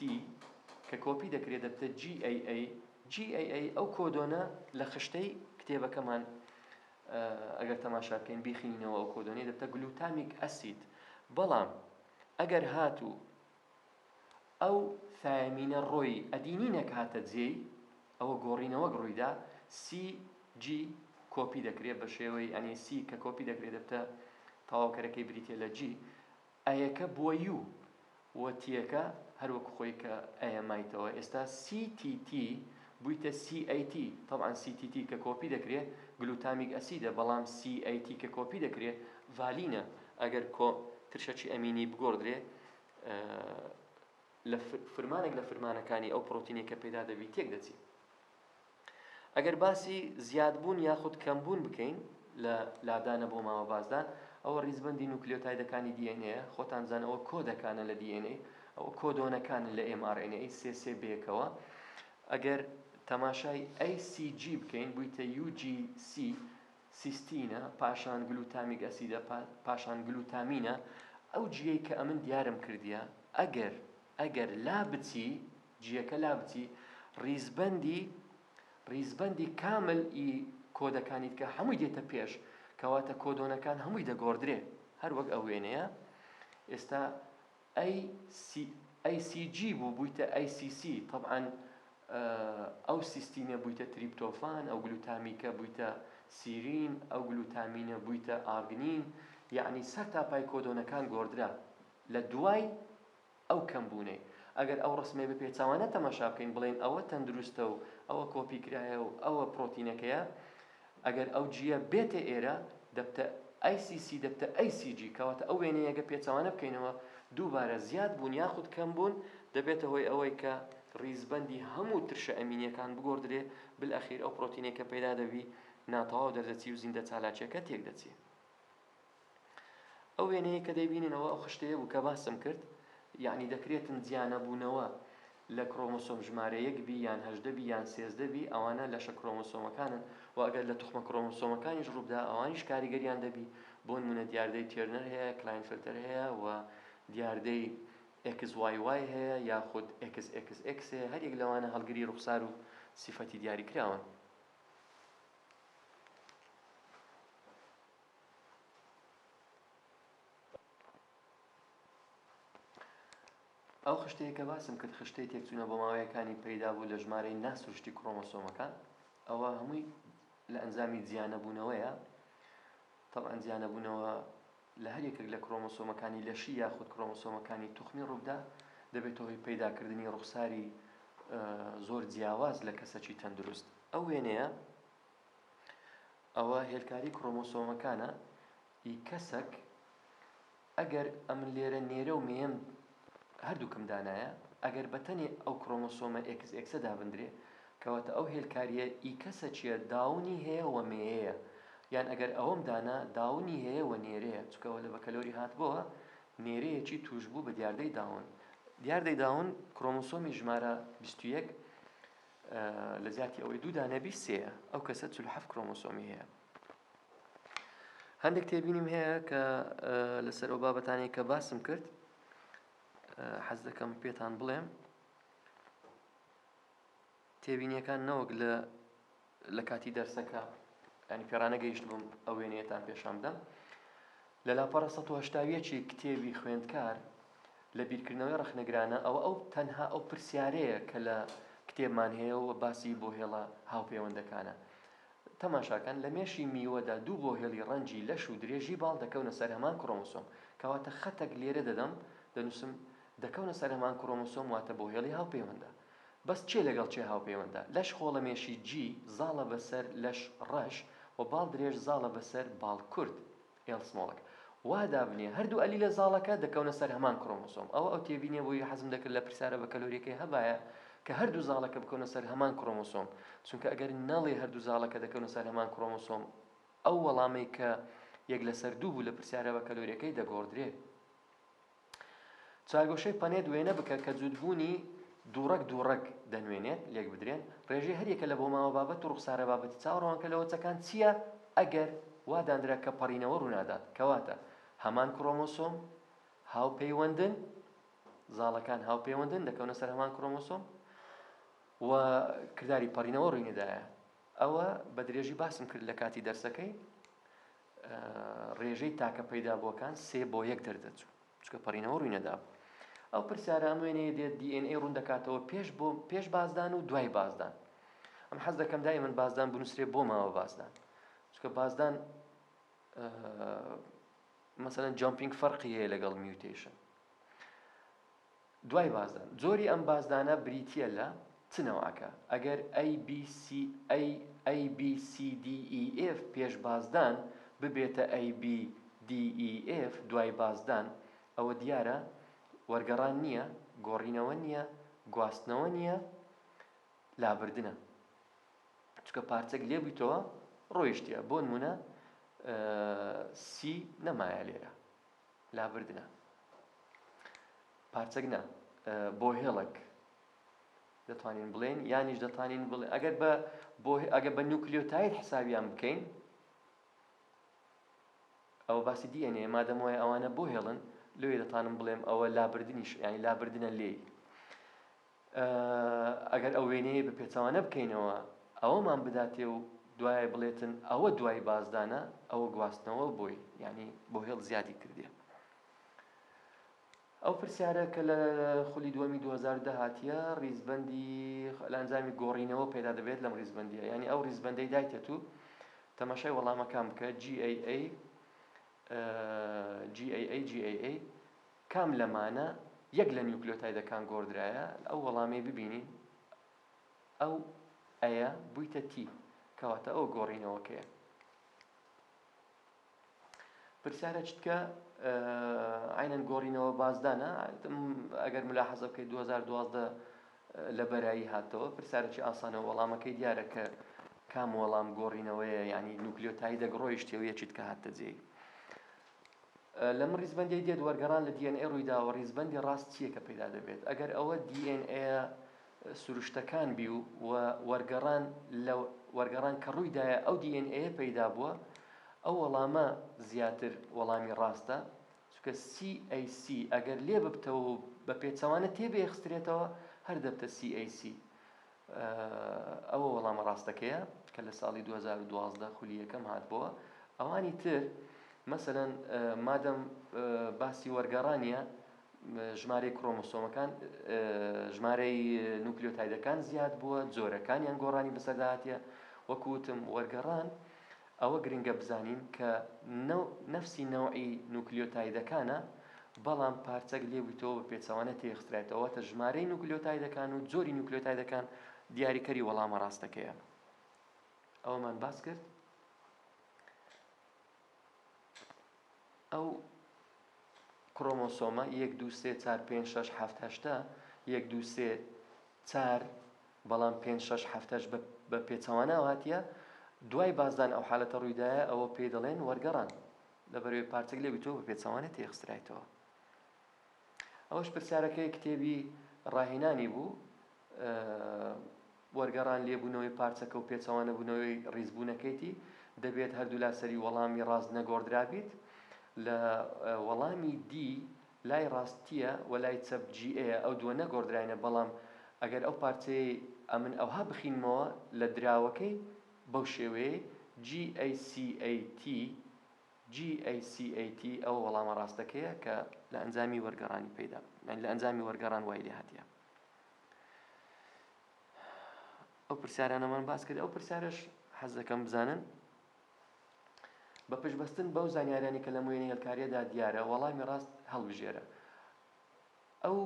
کە کۆپی دەکرێت دەبتە GAA ئەو کۆدۆنە لە خشتەی کتێبەکەمان ئەگەر تەماشا بکەین بیخینەوە ئەو کۆدۆنەی دەبتە گلوتامیک ئەسید. بەڵام ئەگەر هاتوو ئەو ثایمینە ڕۆی ئەدینینێک هاتە جێی ئەوە گۆڕینەوەک ڕوویدا CG کۆپی دەکرێت بە شێوەی ئەنی C کە کۆپی دەکرێت دەبتە تەواوکەرەکەی بریتێ لە G ئەیەکە بووە U و تیەکە هەروەکو خۆی کە ئەیەمایتەوە. ئێستا CTT بوویتە CAT. طبعا CTT کە کۆپی دەکرێت گلوتامیک ئەسیدە، بەڵام CAT کە کۆپی دەکرێت ڤالینە. ئەگەر ترشەکی ئەمینی بگۆڕدرێ لە فرمانێک لە فرمانەکانی ئەو پرۆتینێک کە پەیدا دەبی تێک دەچی. ئەگەر باسی زیادبوون یاخود کەمبوون بکەین لە لادانە بۆ ماوە بازدان، ئەوە ڕیزبەندی نوکلیۆتایدەکانی DNA خۆتان زان ئەوە کۆدەکانە لە DNA، ئەوە کۆدۆنەکان لە mRNA سێ بێکەوە. ئەگەر تەماشای ACG بکەین بوویتە UGC سیستینە، پاشان گلوتامیک ئەسیدە، پاشان گلوتامینە. ئەو جیەی کە ئەمن دیارم کردیە ئەگەر لا بچی جیەکە لا بچی ڕیزبەندی کامل کۆدەکانیت کە هەمووی دێتە پێش، کەواتە کۆدۆنەکان هەمووی دەگۆڕدرێ هەر وەک ئەو وێنەیە. ئێستا ACG بوویتە ACC. طبعا ئەو سیستینە بوویتە تریپتۆفان، ئەو گلوتامیکە بوویتە سیرین، ئەو گلوتامینە بوویتە ئارگنین. یعنی سەر تاپای کۆدۆنەکان گۆڕدرا لە دوای ئەو کەمبوونەی. ئەگەر ئەو ڕسمێ بە پێچاوانە تەماشا بکەین بڵێن ئەوە تەندروستە و ئەوە کۆپی کرایە و ئەوە پرۆتینەکەیە، ئەگەر ئەو جیە بێتە ئێرە دەبتە ICC دەبتە ACG، کەواتە ئەو وێنەیەگە پێچاوانە بکەینەوە دووبارە زیاد بوون یاخود کەم بوون دەبێتە هۆی ئەوەی کە ڕیزبەندی هەموو ترشە ئەمینیەکان بگۆڕدرێ، بالئەخیر ئەو پرۆتینێکە پەیدا دەبی ناتەواو دەردەچی و زیندە چالاکیەکە تێک دەچێت. ئەو وێنەیە کە دەیبینینەوە ئەو خشتەیە بوو کە باسم کرد، یعنی دەکرێتن جیانەبوونەوە لە کرۆمۆسۆم ژمارە 1 بی یان 18 بی یان 13 بی، ئەوانە لەشە کرۆمۆسۆمەکانن و ئەگەر لە توخمە کرۆمۆسۆمەکانیش ڕووبدا ئەوانیش کاریگەریان دەبی. بۆ نمونە دیاردەی تێرنەر هەیە، کلاینفلتەر هەیە و دیاردەی XYY هەیە یاخود XXX هەیە، هەر یەک لەوانە هەڵگری ڕوخسار و سیفەتی دیاریکراون. ئەو خشتەیە کە باسم کرد خشتەی تێکچوونە بۆ ماوەیەکانی پەیدا بوو لە ژمارەی ناسروشتی کرۆمۆسۆمەکان، ئەوە هەمووی لە ئەنجامی جیانەبوونەوەیە. طبعا جیانەبوونەوە لە هەر یەکێک لە کرۆمۆسۆمەکانی لەشی یاخود کرۆمۆسۆمەکانی توخمی ڕووبدا دەبێتەوە هۆی پەیداکردنی ڕوخساری زۆر جیاواز لە کەسێکی تەندروست. ئەو وێنەیە ئەوە هێلکاری کرۆمۆسۆمەکانە کەسێک ئەگەر ئەمن لێرە نێرە و مێم هەردووکم دانایە، ئەگەر بەتەنێ ئەو کرۆمۆسۆمە XX دابندرێ کەواتە ئەو هێلکاریە کەسە چیە داونی هەیە و مێیەیە، یان ئەگەر ئەوەم دانا داونی هەیە و نێرەیە، چکەوە لە بەکەلۆری هاتبووە نێرەیەکی توش بوو بە دیاردەی داون. دیاردەی داون کرۆمۆسۆمی ژمارە 21 لە زیاتی ئەوەی دوو دانەبی سێە، ئەو کەسە 47 کرۆمۆسۆمی هەیە. هەندێک تێبینیم هەیە کە لەسەر ئەو بابەتانەی کە باسم کرد حەز دەکەم پێتان بڵێم. تێبینیەکان نەوەک لە کاتی دەرسەکە، ینی پێڕانە گەیشت بووم ئەو وێنەیەتان پێشام بدەم. لە لاپەڕە 180 کتێبی خوێندکار لە بیرکردنەوەی ڕەخنەگرانە ئەو تەنها ئەو پرسیارەیە کە لە کتێبمان هەیە و باسی بۆ هێڵە هاوپەیوەندەکانە. تەماشاکەن لە مێشی میوەدا دوو بۆ هێڵی ڕەنجی لەش و درێژی باڵ دەکەونە سەر هەمان کرۆمۆسۆم. کەواتە خەتێک لێرە دەنووسم دەکەونە سەر هەمان کرۆمۆسۆم، واتە بۆ هێڵی هاوپەیوەندە. بەس چێ لەگەڵ چێ هاوپەیوەندە؟ لەش خۆڵە مێشی جی زاڵە بەسەر لەش ڕەش و باڵ درێژ زاڵە بەسەر باڵ کورد ئێڵ سمۆڵک. وا دابنێ هەردوو ئەلی لە زاڵەکە دەکەونە سەر هەمان کرۆمۆسۆم. ئەو تێبینێ بۆی حەزم دەکرد لە پرسیارە بە کەلۆریەکەی هەبایە کە هەردوو زاڵەکە بکەونە سەر هەمان کرۆمۆسۆم، چونکە ئەگەر نەڵێ هەردوو زاڵەکە دەکەونە سەر هەمان کرۆمۆسۆم، ئەو وەڵامەی کە یەک لەسەر دوو بوو لە پرسیارە بە کەلۆریەکەی دەگۆڕدرێ. چاگۆشەی پەنێ دوێنە بکە کە جوودبوونی دووڕەک دەنوێنێت لێک بدرێن. ڕێژەی هەریەکە لە بۆ ماوە بابەت و ڕوخسارە بابەتی چاوەڕەوانکە لە وەچەکان چییە؟ ئەگەر وا دانرا کە پەڕینەوە ڕوونادات، کەواتە هەمان کرۆمۆسۆم هاوپەیوەندن، زاڵەکان هاوپەیوەندن دەکەونە سەر هەمان کرۆمۆسۆم و کردداری پەڕینەوە ڕووینەدایە. ئەوە بە درێژی باسم کرد لە کاتی دەرسەکەی. ڕێژەی تاکە پەیدا بووەکان 3:1 دەردەچوو چکە پەڕینەوە ڕووینەدا. ئەو پرسیارە ئەموێنەیە دێت DNA ڕوون دەکاتەوە پێش بازدان و دوای بازدان. ئەم حەز دەکەم دای من بازدان بنووسرێ بۆ ماوە بازدان، چکە بازدان مەسەلەن جامپینگ فەرقی هەیە لەگەڵ میوتیشن. دوای بازدان جۆری ئەم بازدانە بریتیە لە چنەوەکە. ئەگەر ABCDEF پێش بازدان ببێتە ABDEF دوای بازدان، ئەوە دیارە وەرگەڕان نییە، گۆڕینەوە نییە، گواستنەوە نییە، لابردنە. چکە پارچەک لێ بوویتەوە ڕۆیشتیە. بۆ نمونە سی نەمایە لێرە، لابردنە. پارچەک نا بۆ هێڵک دەتوانین بڵێن، یانیش دەتوانین بڵێن ئەگەر بە نیوکلیۆتاید حسابیان بکەین، ئەوە باسی DNA مادەم وایە ئەوانە بۆ هێڵن، لێ دەتوانم بڵێم ئەوە لابردنیش، ینی لابردنە لێ. ئەگەر ئەو وێنەیە بە پێچەوانە بکەینەوە ئەوەمان بداتێ و دوایە بڵێتن ئەوە دوای بازدانە، ئەوە گواستنەوە بۆی، ینی بۆ هێڵ زیادی کردێ. ئەو پرسیارە کە لە خولی دووەمی 2010 هاتیە ڕیزبەندی لە ئەنجامی گۆڕینەوە پێدا دەبێت لەم ڕیزبەندیە، ینی ئەو ڕیزبەندەی دایتێت و تەماشای وەڵامەکان بکە. GAA کام لەمانە یەک لە نیوکلیۆتایدەکان گۆڕدرایە. ئەو وەڵامەی ببینین ئەو ئەیە بوویتە تی، کەواتە ئەو گۆڕینەوەکەیە. پرسیارە چتکە عینەن گۆڕینەوە بازدانە. ئەگەر ملاحەزە بکەیت 2012 لە بەرایی هاتەوە. پرسیارێکی ئاسانە، وەڵامەکەی دیارە کە کام وەڵام گۆڕینەوەیە، ینی نیوکلیۆتایدەک ڕۆیشتێ و یەکیت کە هاتە جێی. لەم ڕیزبەندی دێت وەرگەڕان لە DNA ڕوویداوە. ڕیزبەندی ڕاست چییە کە پەیدا دەبێت؟ ئەگەر ئەوە DNA سروشتەکان بی و وەرگەڕان کە ڕوویدایە ئەو DNA پەیدا بووە، ئەو وەڵامە زیاتر وەڵامی ڕاستە، چونکە CAC ئەگەر لێ ببتەوە و بە پێچەوانە تێبێ خسترێتەوە هەر دەبتە CAC. ئەوە وەڵامە ڕاستەکەیە کە لە ساڵی 2012 خولی یەکەم هاتبووە. ئەوانی تر مەسەلەن مادەم باسی وەرگەڕانیە، ژمارەی کرۆمۆسۆمەکان، ژمارەی نیوکلیۆتایدەکان زیاد بووە، جۆرەکانیان گۆڕانی بەسەرداهاتیە. وەکوتم وەرگەڕان ئەوە گرنگە بزانین کە نەفسی نەوعی نیوکلیۆتایدەکانە، بەڵام پارچەک لێ بوویتەوە بە پێچەوانە تێخسترایەوە. واتە ژمارەی نیوکلیۆتایدەکان و جۆری نیوکلیۆتایدەکان دیاریکەری وەڵامە ڕاستەکەیە. ئەوەمان باس کرد. ئەو کرۆمۆسۆمە 1 2 3 4 5 6 7 8 1 2 3 4 بەڵام 5 6 7 بە پێچەوانە هاتیە. دوای بازدان ئەو حالەتە ڕوویدایە، ئەوە پێی دەڵێن وەرگەڕان، لەبەرەوەی پارچەک لێ بوویتەوە بە پێچەوانە تێخسترایەوە. ئەوەش پرسیارەکەی کتێبی ڕاهێنانی بوو، وەرگەڕان لێبوونەوەی پارچەکە و پێچەوانە بوونەوەی ڕیزبوونەکەیتی دەبێت هەردوو لاسەری وەڵامی ڕاست نەگۆڕدرابیت. لە وەڵامی دی لای ڕاستیە و لای چەپ GA ئەو دووە نەگۆڕدراینە، بەڵام ئەگەر ئەو پارچەی ئەمن ئەوها بخینمەوە لە دراوەکەی بەو شێوەیە GACAT ئەو وەڵامە ڕاستەکەیە کە لە ئەنجامی وەرگەڕانی پەیدا، لە ئەنجامی وەرگەڕان وای لێ هاتیە. ئەو پرسیارانەمان باس کرد. ئەو پرسیارش حەز دەکەم بزانن بە پشتبەستن بەو زانیاریانی کە لە موێنەی هێلکاریەدا دیارە وەڵامی ڕاست هەڵبژێرە. ئەو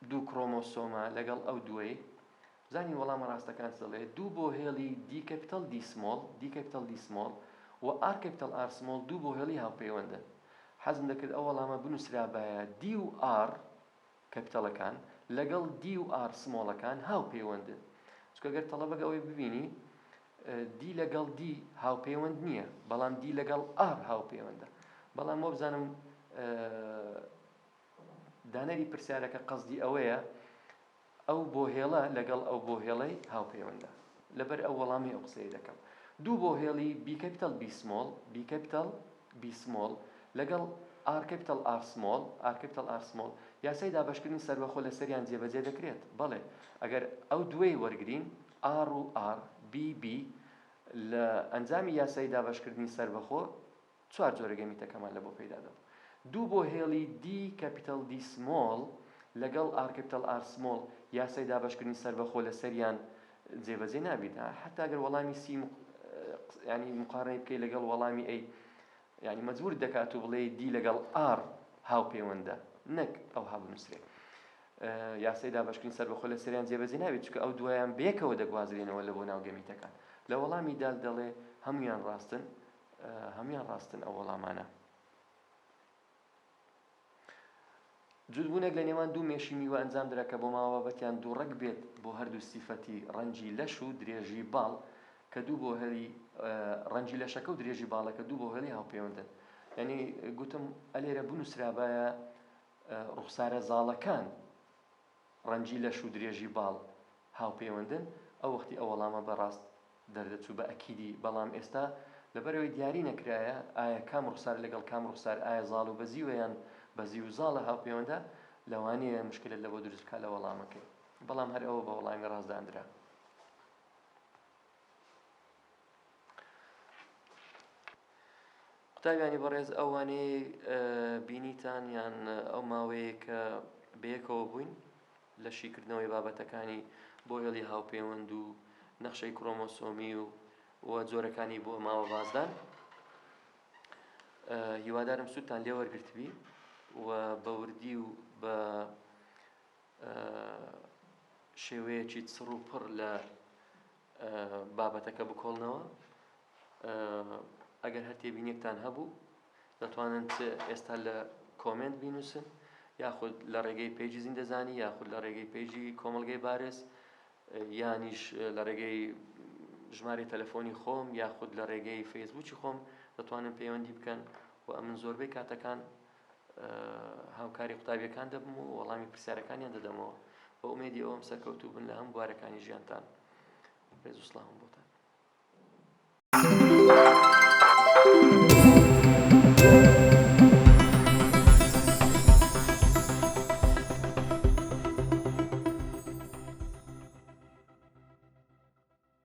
دوو کڕۆمۆسۆمە لەگەڵ ئەو دووەی زانی وەڵامە ڕاستەکان دەڵێت دوو بۆ هێڵی دی کەپیتەڵ دی سمۆڵ و ئار کەپیتەڵ ئار سمۆڵ دوو بۆ هێڵی هاوپەیوەندن. حەزم دەکرد ئەو وەڵامە بنووسرا بایە دی و ئار کەپیتەڵەکان لەگەڵ دی و ئار سمۆڵەکان هاوپەیوەندن. چونکە ئەگەر تەڵەبەک ئەوەی ببینی دی لەگەڵ دی هاوپەیوەند نییە، بەڵام دی لەگەڵ ئار هاوپەیوەندە. بەڵام وە بزانم دانەری پرسیارەکە قەزدی ئەوەیە ئەو بۆ هێڵە لەگەڵ ئەو بۆ هێڵەی هاوپەیوەندە. لەبەر ئەو وەڵامی ئەو قسەی دەکەم. دوو بۆ هێڵی بی کەپیتەڵ بی سمۆڵ لەگەڵ ئار کەپیتەڵ ئار سمۆڵ یاسای دابەشکردنی سەربەخۆ لەسەریان جێبەجێ دەکرێت. بەڵێ ئەگەر ئەو دوێی وەرگرین ئار و ئار بی لە ئەنجامی یاسای دابەشکردنی سەربەخۆ چوار جۆرە گەمیتەکەمان لە بۆ پەیدا دەبن. دوو بۆ هێڵی دی کەپیتەڵ دی سمۆڵ لەگەڵ ئار کەپیتەڵ ئار سمۆڵ یاسای دابەشکردنی سەربەخۆ لەسەریان جێبەجێ نابێت. حتا ئەگەر وەڵامی سی ینی مقارنەی بکەی لەگەڵ وەڵامی ئەی ینی مەجبور دەکات و بڵێ دی لەگەڵ ئار هاوپەیوەندە نەک ئەو هەڵبنووسرێ. یاسای دابەشکردنی سەربەخۆ لەسەریان جێبەجێ نابێت چونکە ئەو دوایان بەیەکەوە دەگوازرێنەوە لە بۆ ناو گەمیتەکان. لە وەڵامی دال دەڵێ هەمویان ڕاستن ئەو وەڵامانە. جودبوونێک لە نێوان دوو مێشی میوە ئەنجام درا کە بۆ ماوەبەتیان دوو ڕەگ بێت بۆ هەردوو سیفەتی ڕەنجی لەش و درێژی باڵ کە دوو بۆ هێڵی ڕەنجی لەشەکە و درێژی باڵەکە دوو بۆ هێڵی هاوپەیوەندن. یعنی گوتم ئەلێرە بنووسرابایە ڕوخسارە زاڵەکان ڕەنجی لەش و درێژی باڵ هاوپەیوەندن ئەو وەختی ئەو وەڵامە بەڕاست دەردەچوو بە ئەکیدی. بەڵام ئێستا لەبەرەوەی دیاری نەکرایە ئایا کام ڕوخسار لەگەڵ کام ڕوخسار ئایا زاڵ و بەزیوەیان بەزی و زاڵە هاوپەیوەندە لەوانەیە مشکلت لە بۆ دروست بکات لە وەڵامەکەی. بەڵام هەر ئەوە بە وەڵامی ڕاستدانرا. قوتابیانی بەڕێز ئەوانەی بینیتان یان ئەو ماوەیە کە بەیەکەوە بووین لە شیکردنەوەی بابەتەکانی بۆ هێڵی هاوپەیوەند و نەخشەی کڕۆمۆسۆمی و جۆرەکانی بۆ ماوە بازدان، هیوادارم سوودتان لێ وەرگرتبی و بە وردی و بە شێوەیەکی چڕ و پڕ لە بابەتەکە بکۆڵنەوە. ئەگەر هەر تێبینیەکتان هەبوو دەتوانن ئێستا لە کۆمنت بینووسن، یاخود لە ڕێگەی پێیجی زیندەزانی، یاخود لە ڕێگەی پێیجی کۆمەڵگەی بارێز، یانیش لە ڕێگەی ژمارە تەلەفۆنی خۆم، یاخود لە ڕێگەی فەیسبووکی خۆم دەتوانن پەیوەندی بکەن و من زۆربەی کاتەکان هاوکاری قوتابیەکان دەبم و وەڵامی پرسیارەکانیان دەدەمەوە. بە ئومێدی ئەوەم سەرکەوتوو بن لە هەموو بوارەکانی ژیانتان. ڕێز و سڵاوم بۆتان.